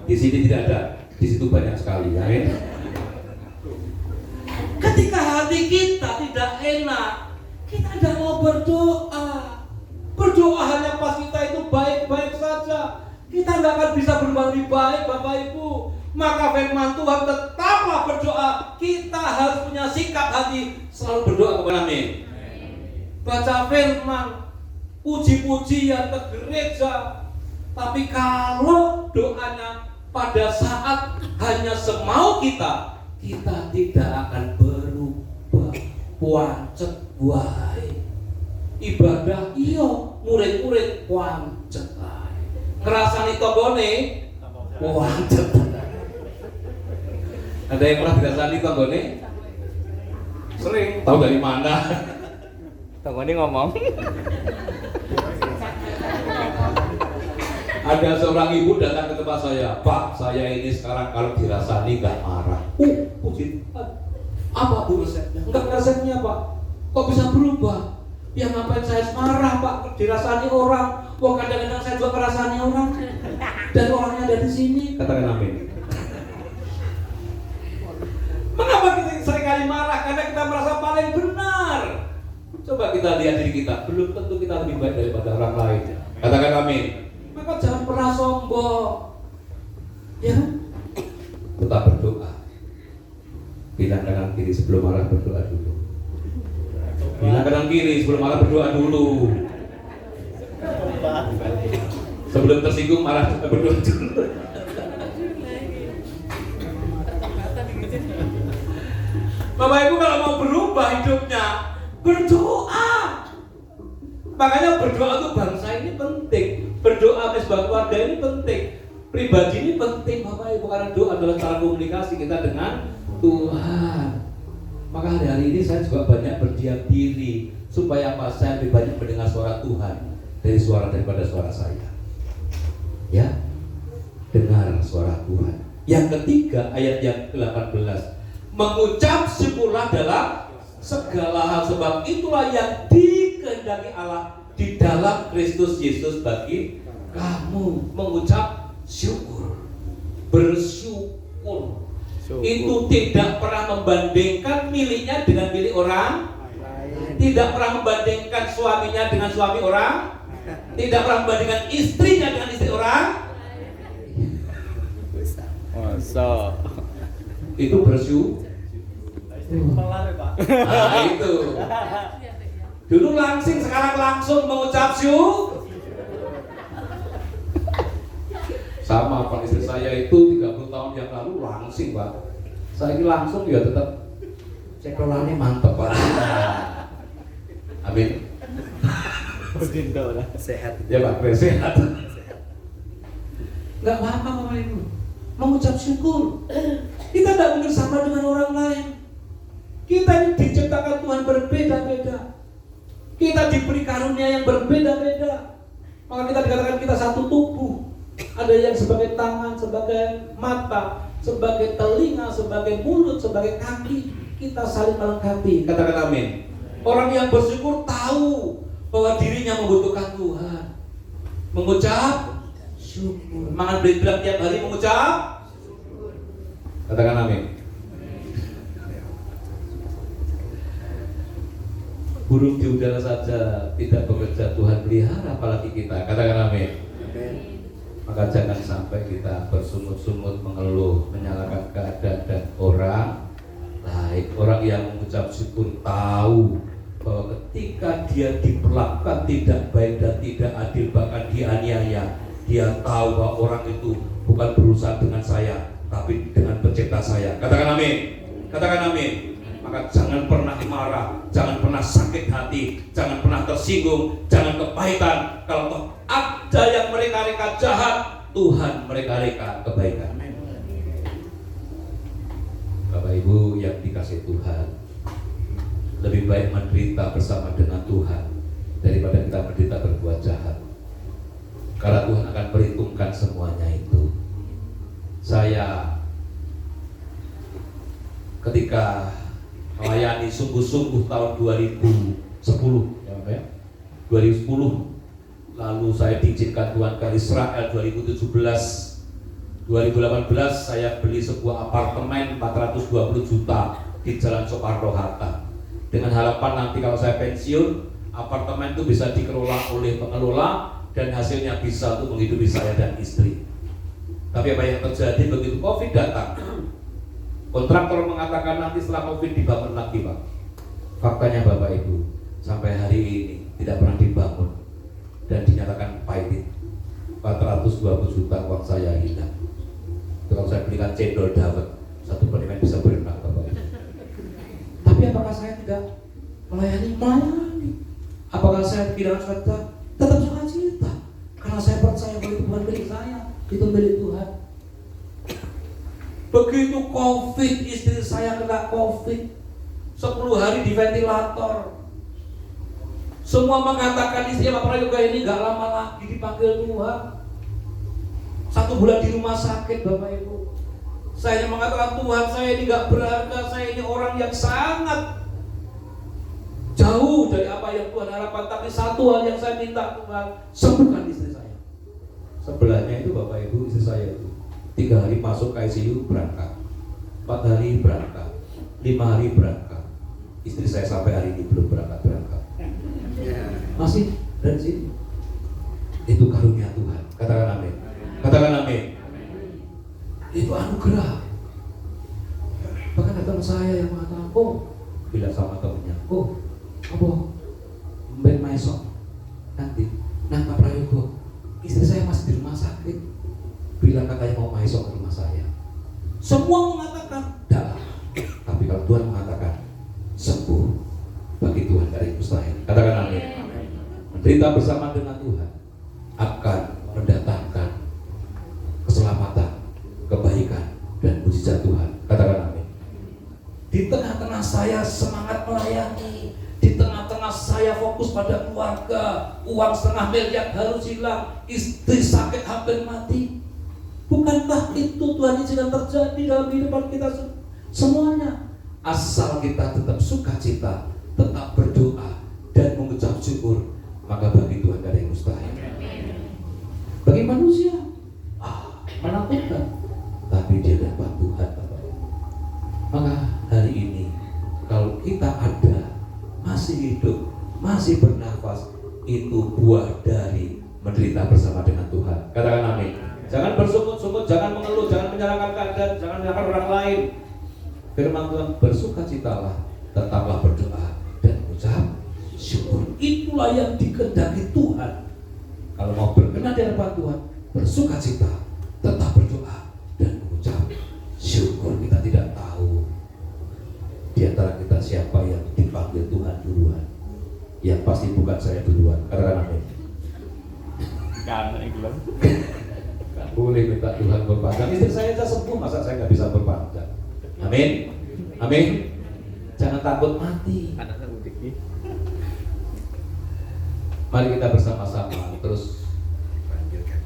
Di sini tidak ada. Di situ banyak sekali. Amin. Ketika hati kita tidak enak, kita tidak mau berdoa. Berdoa hanya pas kita itu baik-baik saja. Kita nggak akan bisa berubah lebih baik, Bapak Ibu. Maka firman Tuhan tetaplah berdoa. Kita harus punya sikap hati selalu berdoa kepada Amin. Baca firman, puji-pujian ke gereja. Tapi kalau doanya pada saat hanya semau kita tidak akan berubah. Wancet wae. Ibadah iyo, murid-murid wancet wae. Ngrasani tanggane wancet. Ada yang pernah dirasani tanggane? Sering. Tahu dari mana? Tanggane ngomong. Ada seorang ibu datang ke tempat saya, Pak, saya ini sekarang kalau dirasani nggak marah. Puji Tuhan. Apa bu resepnya? Enggak resepnya Pak. Kok bisa berubah? Ya ngapain saya marah Pak? Dirasani orang. Wah kadang-kadang saya juga merasani orang. Dan orangnya ada di sini. Katakan amin. Mengapa kita seringkali marah? Karena kita merasa paling benar. Coba kita lihat diri kita. Belum tentu kita lebih baik daripada orang lain. Katakan amin. Maka jangan pernah sombong. Ya, tetap berdoa. Bilang kanan kiri sebelum marah berdoa dulu. Bilang kanan kiri sebelum marah berdoa dulu. Sebelum tersinggung marah berdoa dulu. Bapak Ibu kalau mau berubah hidupnya berdoa. Makanya berdoa untuk bangsa ini penting. Berdoa sebagai keluarga ini penting. Pribadi ini penting Bapak Ibu, karena doa adalah cara komunikasi kita dengan Tuhan. Maka hari-hari ini saya juga banyak berdiam diri supaya apa? Saya lebih banyak mendengar suara Tuhan daripada suara saya. Ya, dengar suara Tuhan. Yang ketiga ayat yang ke-18, mengucap syukurlah dalam segala hal, sebab itulah yang dikehendaki Allah di dalam Kristus Yesus bagi kamu. Mengucap syukur, bersyukur. Itu tidak pernah membandingkan miliknya dengan milik orang, tidak pernah membandingkan suaminya dengan suami orang, tidak pernah membandingkan istrinya dengan istri orang. Masa Itu bersyukur. Nah itu. Dulu langsing, sekarang langsung mengucap syukur. Sama Pak, istri saya itu 30 tahun yang lalu langsing Pak. Saya ini langsung ya tetap cekolannya mantep Pak. Amin. Sehat. Ya Pak, sehat. Gak apa-apa Bapak Ibu, mengucap syukur. Kita tidak mungkin sama dengan orang lain. Kita ini diciptakan Tuhan berbeda-beda. Kita diberi karunia yang berbeda-beda. Maka kita dikatakan kita satu tubuh. Ada yang sebagai tangan, sebagai mata, sebagai telinga, sebagai mulut, sebagai kaki. Kita saling melengkapi. Katakan amin. Orang yang bersyukur tahu bahwa dirinya membutuhkan Tuhan. Mengucap syukur. Mangan bilang tiap hari mengucap syukur. Katakan amin. Burung di udara saja tidak bekerja, Tuhan pelihara, apalagi kita. Katakan amin. Maka jangan sampai kita bersungut-sungut mengeluh, menyalahkan keadaan dan orang lain. Orang yang mengucap syukur tahu bahwa ketika dia diperlakukan tidak baik dan tidak adil, bahkan dianiaya, dia tahu bahwa orang itu bukan berurusan dengan saya, tapi dengan pencipta saya. Katakan amin. Katakan amin. Maka jangan pernah marah, jangan pernah sakit hati, jangan pernah tersinggung, jangan kepahitan. Kalau toh ada yang mereka-reka jahat, Tuhan mereka-reka kebaikan. Bapak Ibu yang dikasihi Tuhan, lebih baik menderita bersama dengan Tuhan daripada kita menderita berbuat jahat. Karena Tuhan akan perhitungkan semuanya itu. Saya ketika melayani sungguh-sungguh tahun 2010, ya, 2010, lalu saya diizinkan Tuhan ke Israel 2017. 2018 saya beli sebuah apartemen 420 juta di Jalan Soekarno-Hatta dengan harapan nanti kalau saya pensiun, apartemen itu bisa dikelola oleh pengelola dan hasilnya bisa untuk menghidupi saya dan istri. Tapi apa yang terjadi begitu Covid datang, kontraktor mengatakan nanti setelah Covid dibangun lagi Pak. Faktanya Bapak Ibu, sampai hari ini tidak pernah dibangun dan dinyatakan pahit. 420 juta uang saya hilang. Kalau saya belikan cendol dawet, satu pendidikan bisa berenang Bapak Ibu. Tapi apakah saya tidak melayani? Melayani. Apakah saya kehilangan sukacita? Tetap sukacita. Karena saya percaya bahwa itu bukan milik saya, itu milik Tuhan. Begitu Covid, istri saya kena Covid, 10 hari di ventilator. Semua mengatakan istrinya Pak Prayoga ini gak lama lagi dipanggil Tuhan. 1 bulan di rumah sakit Bapak Ibu. Saya hanya mengatakan Tuhan, saya ini gak berharga, saya ini orang yang sangat jauh dari apa yang Tuhan harapkan. Tapi satu hal yang saya minta Tuhan, sembuhkan istri saya. Sebelahnya itu Bapak Ibu, istri saya itu 3 hari masuk ke ICU berangkat, 4 hari berangkat, 5 hari berangkat. Istri saya sampai hari ini belum berangkat. Masih dari sini. Itu karunia Tuhan. Katakan amin. Katakan amin. Itu anugerah. Bahkan ada teman saya yang mengatakan, bilang sama temannya, apa ben maesok nanti nang Pak Prayoga, istri saya masih di rumah sakit, bilang katanya mau maesok ke rumah saya. Semua mengatakan dah, tapi kalau Tuhan mengatakan sembuh, bagi Tuhan dari mustahil. Katakan amin. Menderita bersama dengan Tuhan akan mendatangkan keselamatan, kebaikan, dan mujizat Tuhan. Katakan amin. Di tengah-tengah saya semangat melayani, di tengah-tengah saya fokus pada keluarga, uang 1,5 miliar harus hilang, istri sakit hampir mati. Bukankah itu Tuhan izinkan terjadi dalam kehidupan kita semuanya? Asal kita tetap sukacita, tetap berdoa, dan mengucap syukur, maka bagi Tuhan tidak ada yang mustahil. Bagi manusia, menakutkan, tapi dia dapat Tuhan. Maka hari ini, kalau kita ada, masih hidup, masih bernafas, itu buah dari menderita bersama dengan Tuhan. Katakan amin. Jangan bersungut-sungut, jangan mengeluh, jangan menyalahkan keadaan, jangan menyalahkan orang lain. Firman Tuhan, bersukacitalah, tetaplah berdoa dan ucap syukur. Itulah yang dikehendaki Tuhan. Kalau mau berkenan di hadapan Tuhan, bersukacita, Yang pasti bukan saya duluan. Katakan amin. Kan iklan. Gak boleh minta Tuhan berpanjang. Istri saya aja sembuh, masa saya nggak bisa berpanjang? Amin. Amin. Jangan takut mati. Anaknya udik nih. Mari kita bersama-sama terus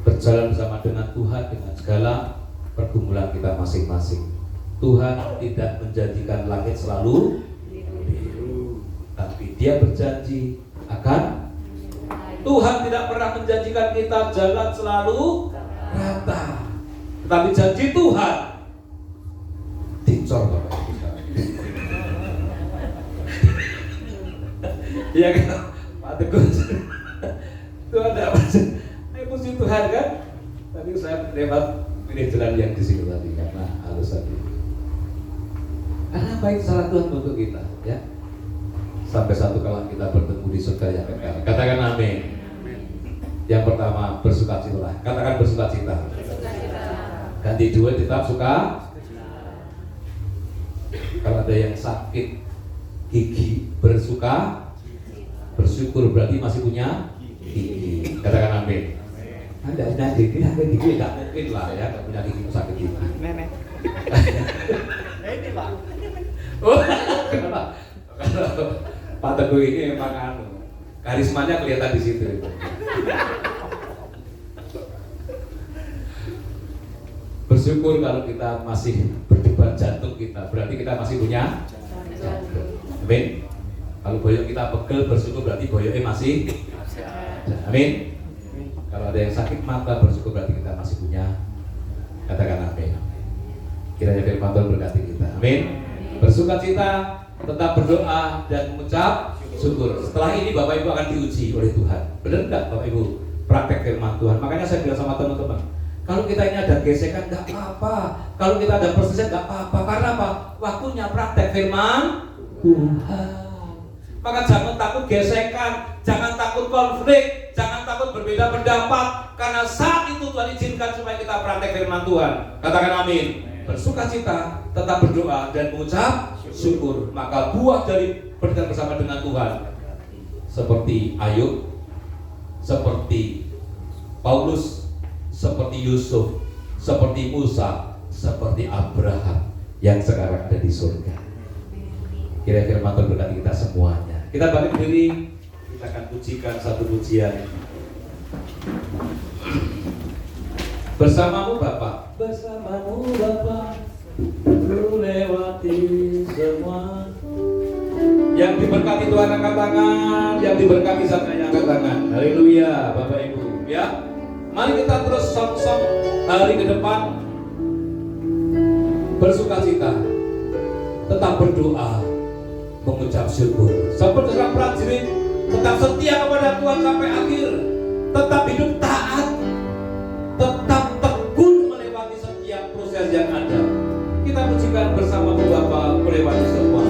berjalan bersama dengan Tuhan dengan segala pergumulan kita masing-masing. Tuhan tidak menjanjikan langit selalu biru, tapi Dia berjanji akan. Tuhan tidak pernah menjanjikan kita jalan selalu rata, tetapi janji Tuhan dicor Bapak Ibu sekarang. Iya kan Pak Teguh, Tuhan tidak pernah. Puji Tuhan kan. Tadi saya lewat pilih jalan yang di sini tadi karena halus tadi. Karena baik salah Tuhan untuk kita, ya. Sampai satu kala kita bertemu di surga yang kekal. Katakan amin. Yang pertama bersukacita. Katakan bersukacita. Ganti dua tetap suka. Kalau ada yang sakit gigi bersyukur berarti masih punya gigi. Katakan amin. Anda punya gigi, nggak mungkin lah ya, nggak punya gigi sakit gigi. Nenek. Ini Pak. Oh, kenapa? Pak Teguh ini memang karismanya kelihatan di situ. Bersyukur kalau kita masih berdebar jantung kita, berarti kita masih punya jantung. Amin. Kalau boyok kita pegel, bersyukur berarti boyoknya masih. Amin. Kalau ada yang sakit mata, bersyukur berarti kita masih punya. Katakan amin. Kiranya firman Tuhan berkati kita. Amin. Bersukacita, tetap berdoa dan mengucap syukur. Setelah ini Bapak Ibu akan diuji oleh Tuhan. Benar enggak Bapak Ibu? Praktek firman Tuhan. Makanya saya bilang sama teman-teman, kalau kita ini ada gesekan enggak apa-apa. Kalau kita ada perselisihan enggak apa-apa. Karena apa? Waktunya praktek firman Tuhan. Maka jangan takut gesekan, jangan takut konflik, jangan takut berbeda pendapat. Karena saat itu Tuhan izinkan supaya kita praktek firman Tuhan. Katakan amin. Bersukacita, tetap berdoa dan mengucap syukur. Maka buah dari berjalan bersama dengan Tuhan seperti Ayub, seperti Paulus, seperti Yusuf, seperti Musa, seperti Abraham yang sekarang ada di surga. Kira-kira firman Tuhan berkati kita semuanya. Kita balik diri, kita akan pujikan satu pujian. Bersamamu Bapa, bersamamu Bapa, ku lewati semua. Yang diberkati Tuhan angkat tangan, yang diberkati Satria angkat tangan. Haleluya, Bapak Ibu. Ya, mari kita terus song-song hari ke depan bersukacita, tetap berdoa, mengucap syukur. Seperti seorang prajurit, tetap setia kepada Tuhan sampai akhir, tetap hidup taat, tetap tekun melewati setiap proses yang ada. Kita pujikan bersama Bapa melewati semua.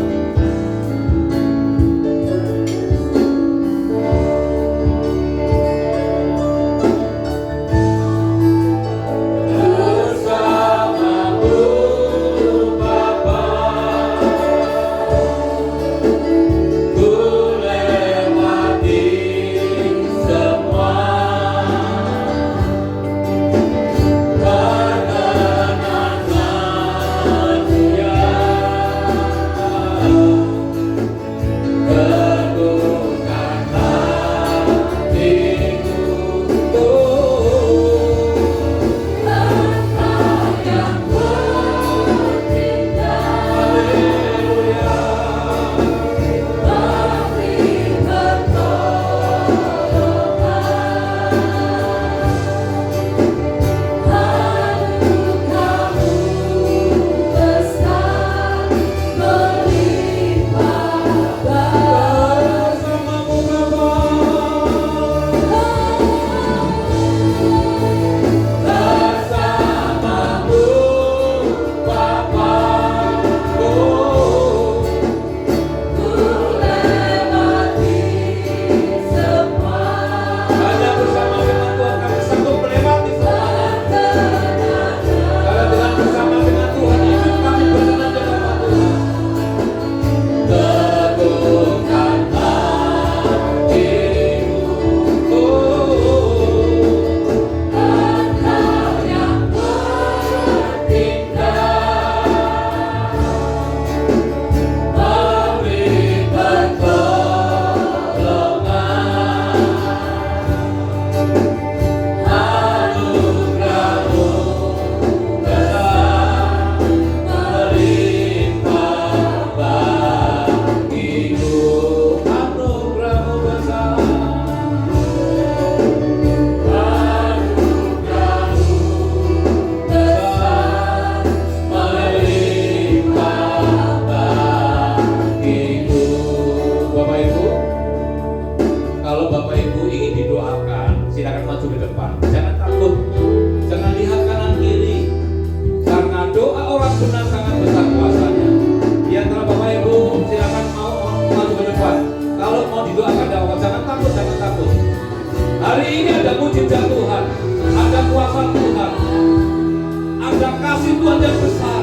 kasih Tuhan yang besar.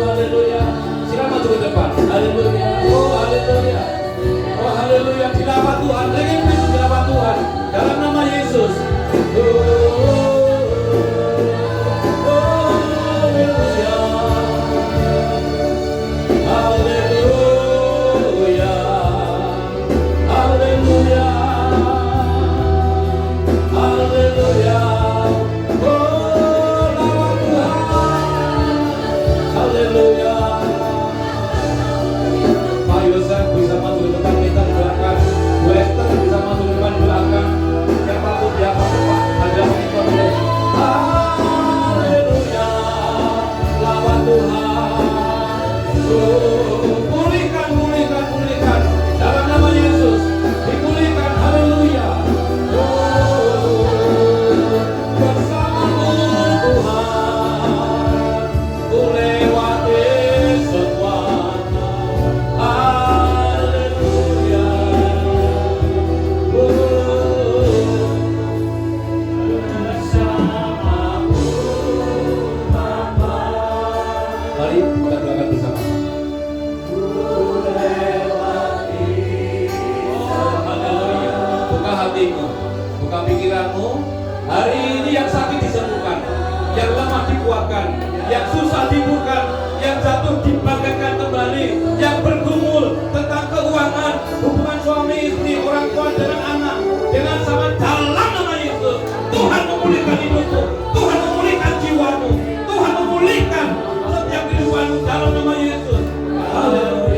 Haleluya. Silakan maju ke depan. Haleluya. Haleluya. Haleluya. Dilawat Tuhan. Dengan pintu dilawat Tuhan. Dalam nama Yesus. Yang susah dibuka, yang jatuh dibangkitkan kembali, yang bergumul tentang keuangan, hubungan suami istri, orang tua dengan anak, dengan sama dalam nama Yesus, Tuhan memulihkan hidupmu, Tuhan memulihkan jiwamu, Tuhan memulihkan setiap kehidupanmu dalam nama Yesus. Haleluya.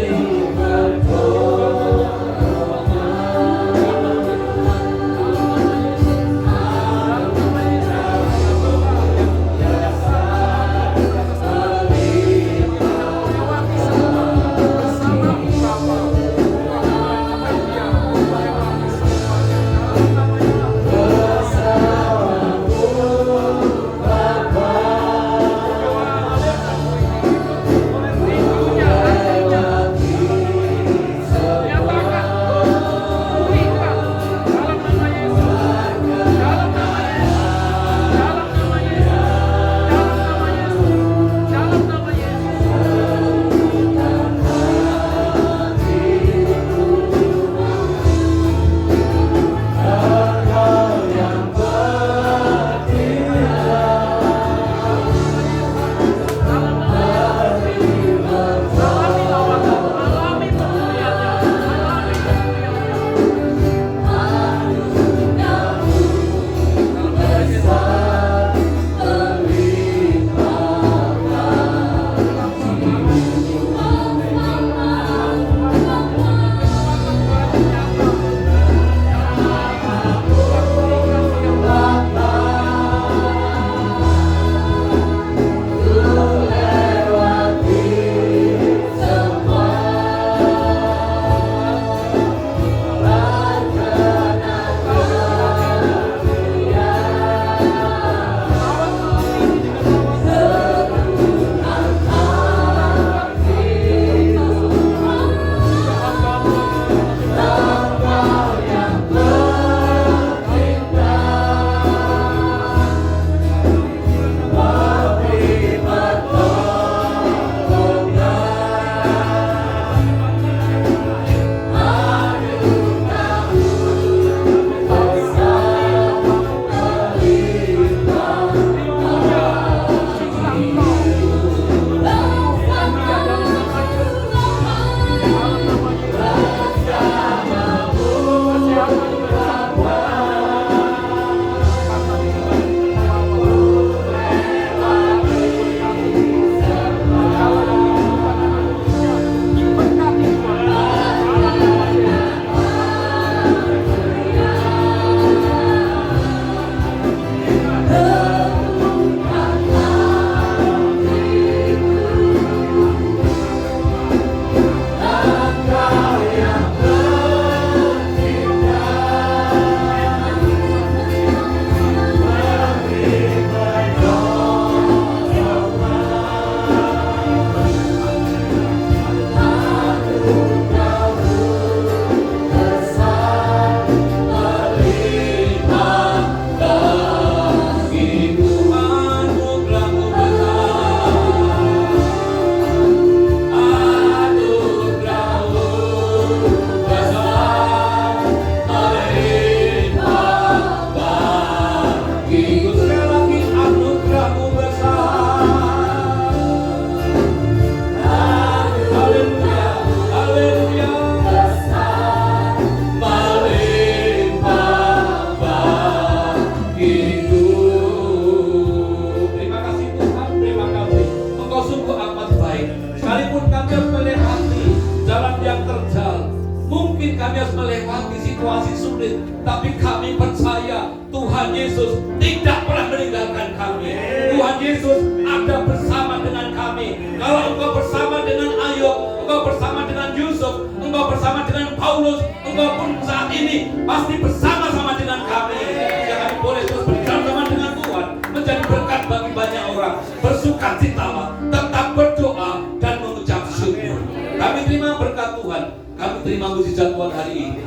tidak pernah meninggalkan kami. Tuhan Yesus ada bersama dengan kami. Kalau Engkau bersama dengan Ayub, Engkau bersama dengan Yusuf, Engkau bersama dengan Paulus, Engkau pun saat ini pasti bersama-sama dengan kami. Ya, kami boleh terus bersama dengan Tuhan, menjadi berkat bagi banyak orang. Bersukacitalah, tetap berdoa dan mengucap syukur. Kami terima berkat Tuhan, kami terima mujizat Tuhan hari ini.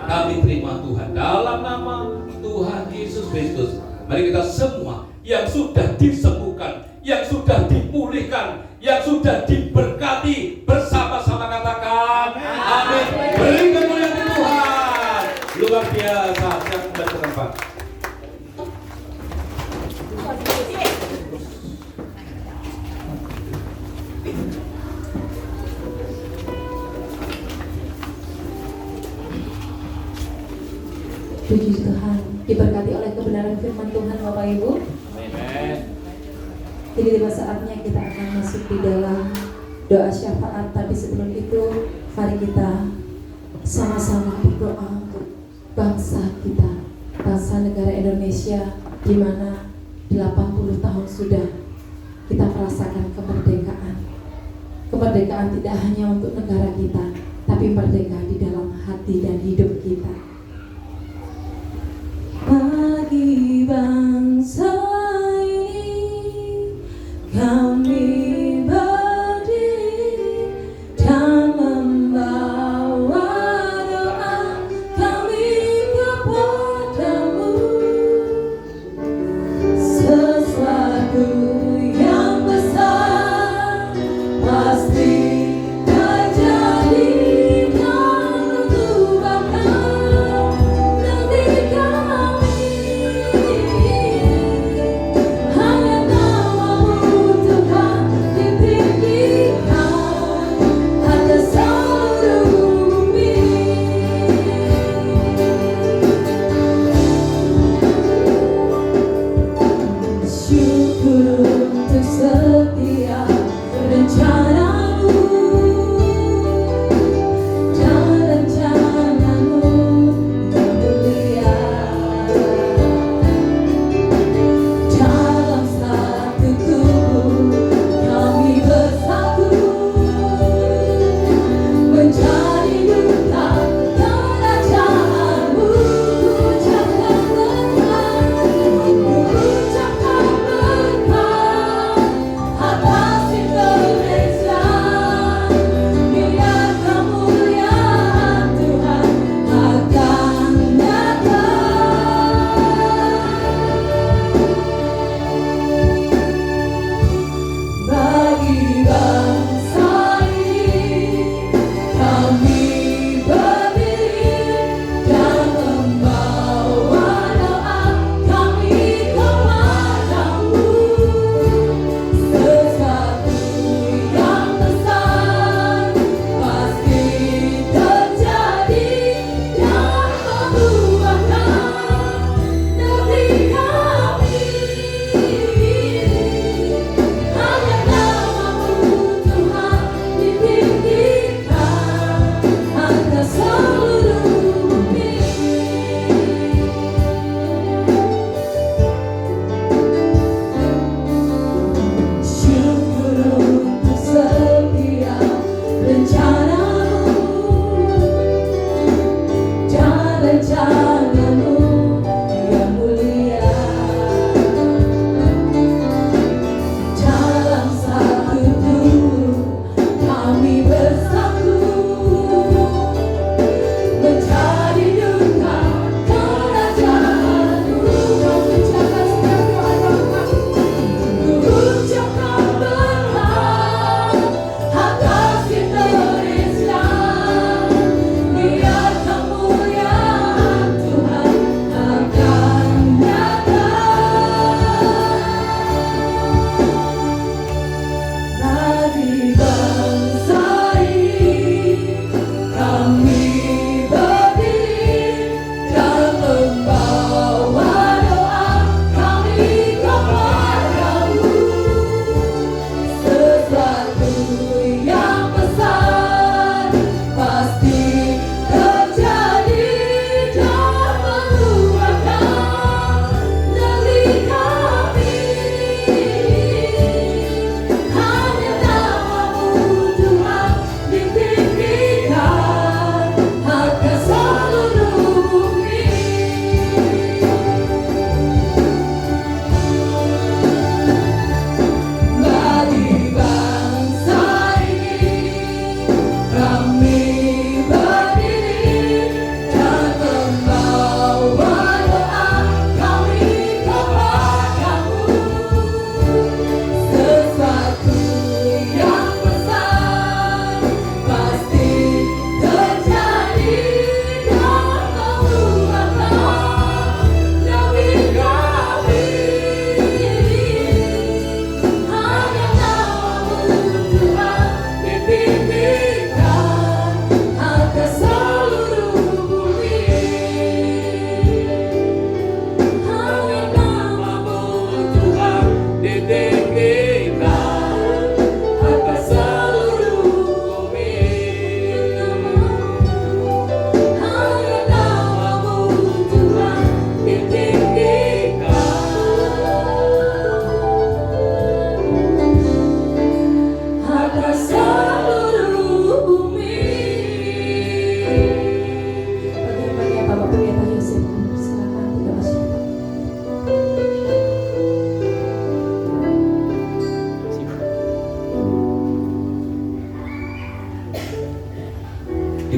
Kami terima Tuhan dalam nama Tuhan Yesus Kristus. Mari kita semua yang sudah disembuhkan, yang sudah dipulihkan, yang sudah diberkati, bersama-sama katakan amin. Beri kemuliaan Tuhan. Luar biasa. Siap kembali ke tempat. Puji Tuhan, diberkati oleh kebenaran firman Tuhan Bapak Ibu. Amin. Jadi tiba saatnya kita akan masuk di dalam doa syafaat. Tapi sebelum itu, mari kita sama-sama berdoa untuk bangsa kita, bangsa negara Indonesia, di mana 80 tahun sudah kita merasakan kemerdekaan. Kemerdekaan tidak hanya untuk negara kita, tapi merdeka di dalam hati dan hidup kita. Bagi bangsa ini kami berdiri dan membawa doa kami kepadamu. Sesuatu yang besar pasti terjadi dan untuk bahkan nanti kami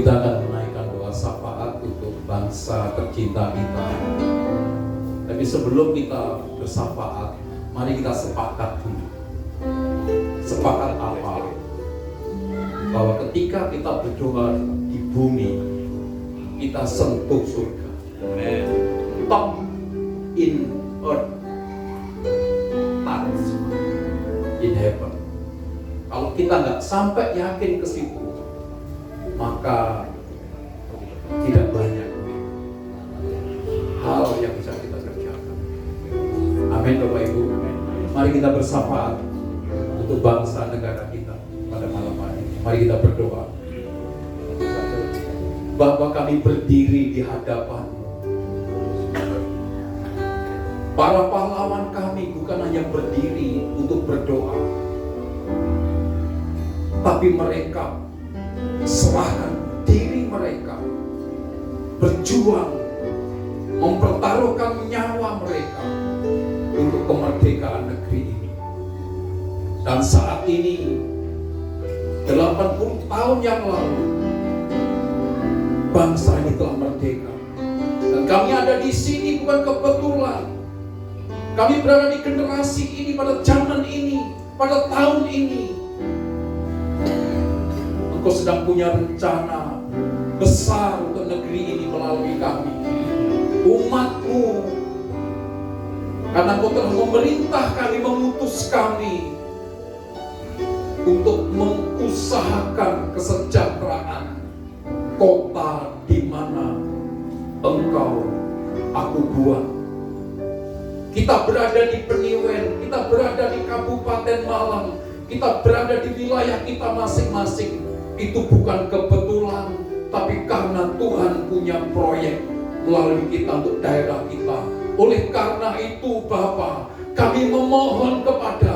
Kita akan menaikkan doa syafaat untuk bangsa tercinta kita. Tapi sebelum kita bersyafaat, mari kita sepakat dulu. Sepakat apa? Bahwa ketika kita berdoa di bumi, kita sentuh surga. Top in earth, touch in heaven. Kalau kita nggak sampai yakin ke situ, maka tidak banyak hal yang bisa kita kerjakan. Amin Bapak Ibu. Mari kita bersyafaat untuk bangsa negara kita pada malam hari. Mari kita berdoa. Bapa, kami berdiri di hadapan-Mu. Para pahlawan kami bukan hanya berdiri untuk berdoa, tapi mereka serahkan diri mereka, berjuang, mempertaruhkan nyawa mereka untuk kemerdekaan negeri ini. Dan saat ini 80 tahun yang lalu bangsa ini telah merdeka. Dan kami ada di sini bukan kebetulan. Kami berada di generasi ini pada zaman ini, pada tahun ini. Engkau sedang punya rencana besar untuk negeri ini melalui kami, umat-Mu. Karena Engkau telah memerintah kami, mengutus kami untuk mengusahakan kesejahteraan kota di mana Engkau aku buat. Kita berada di Peniwen, kita berada di Kabupaten Malang, kita berada di wilayah kita masing-masing. Itu bukan kebetulan, tapi karena Tuhan punya proyek melalui kita untuk daerah kita. Oleh karena itu Bapa, kami memohon kepada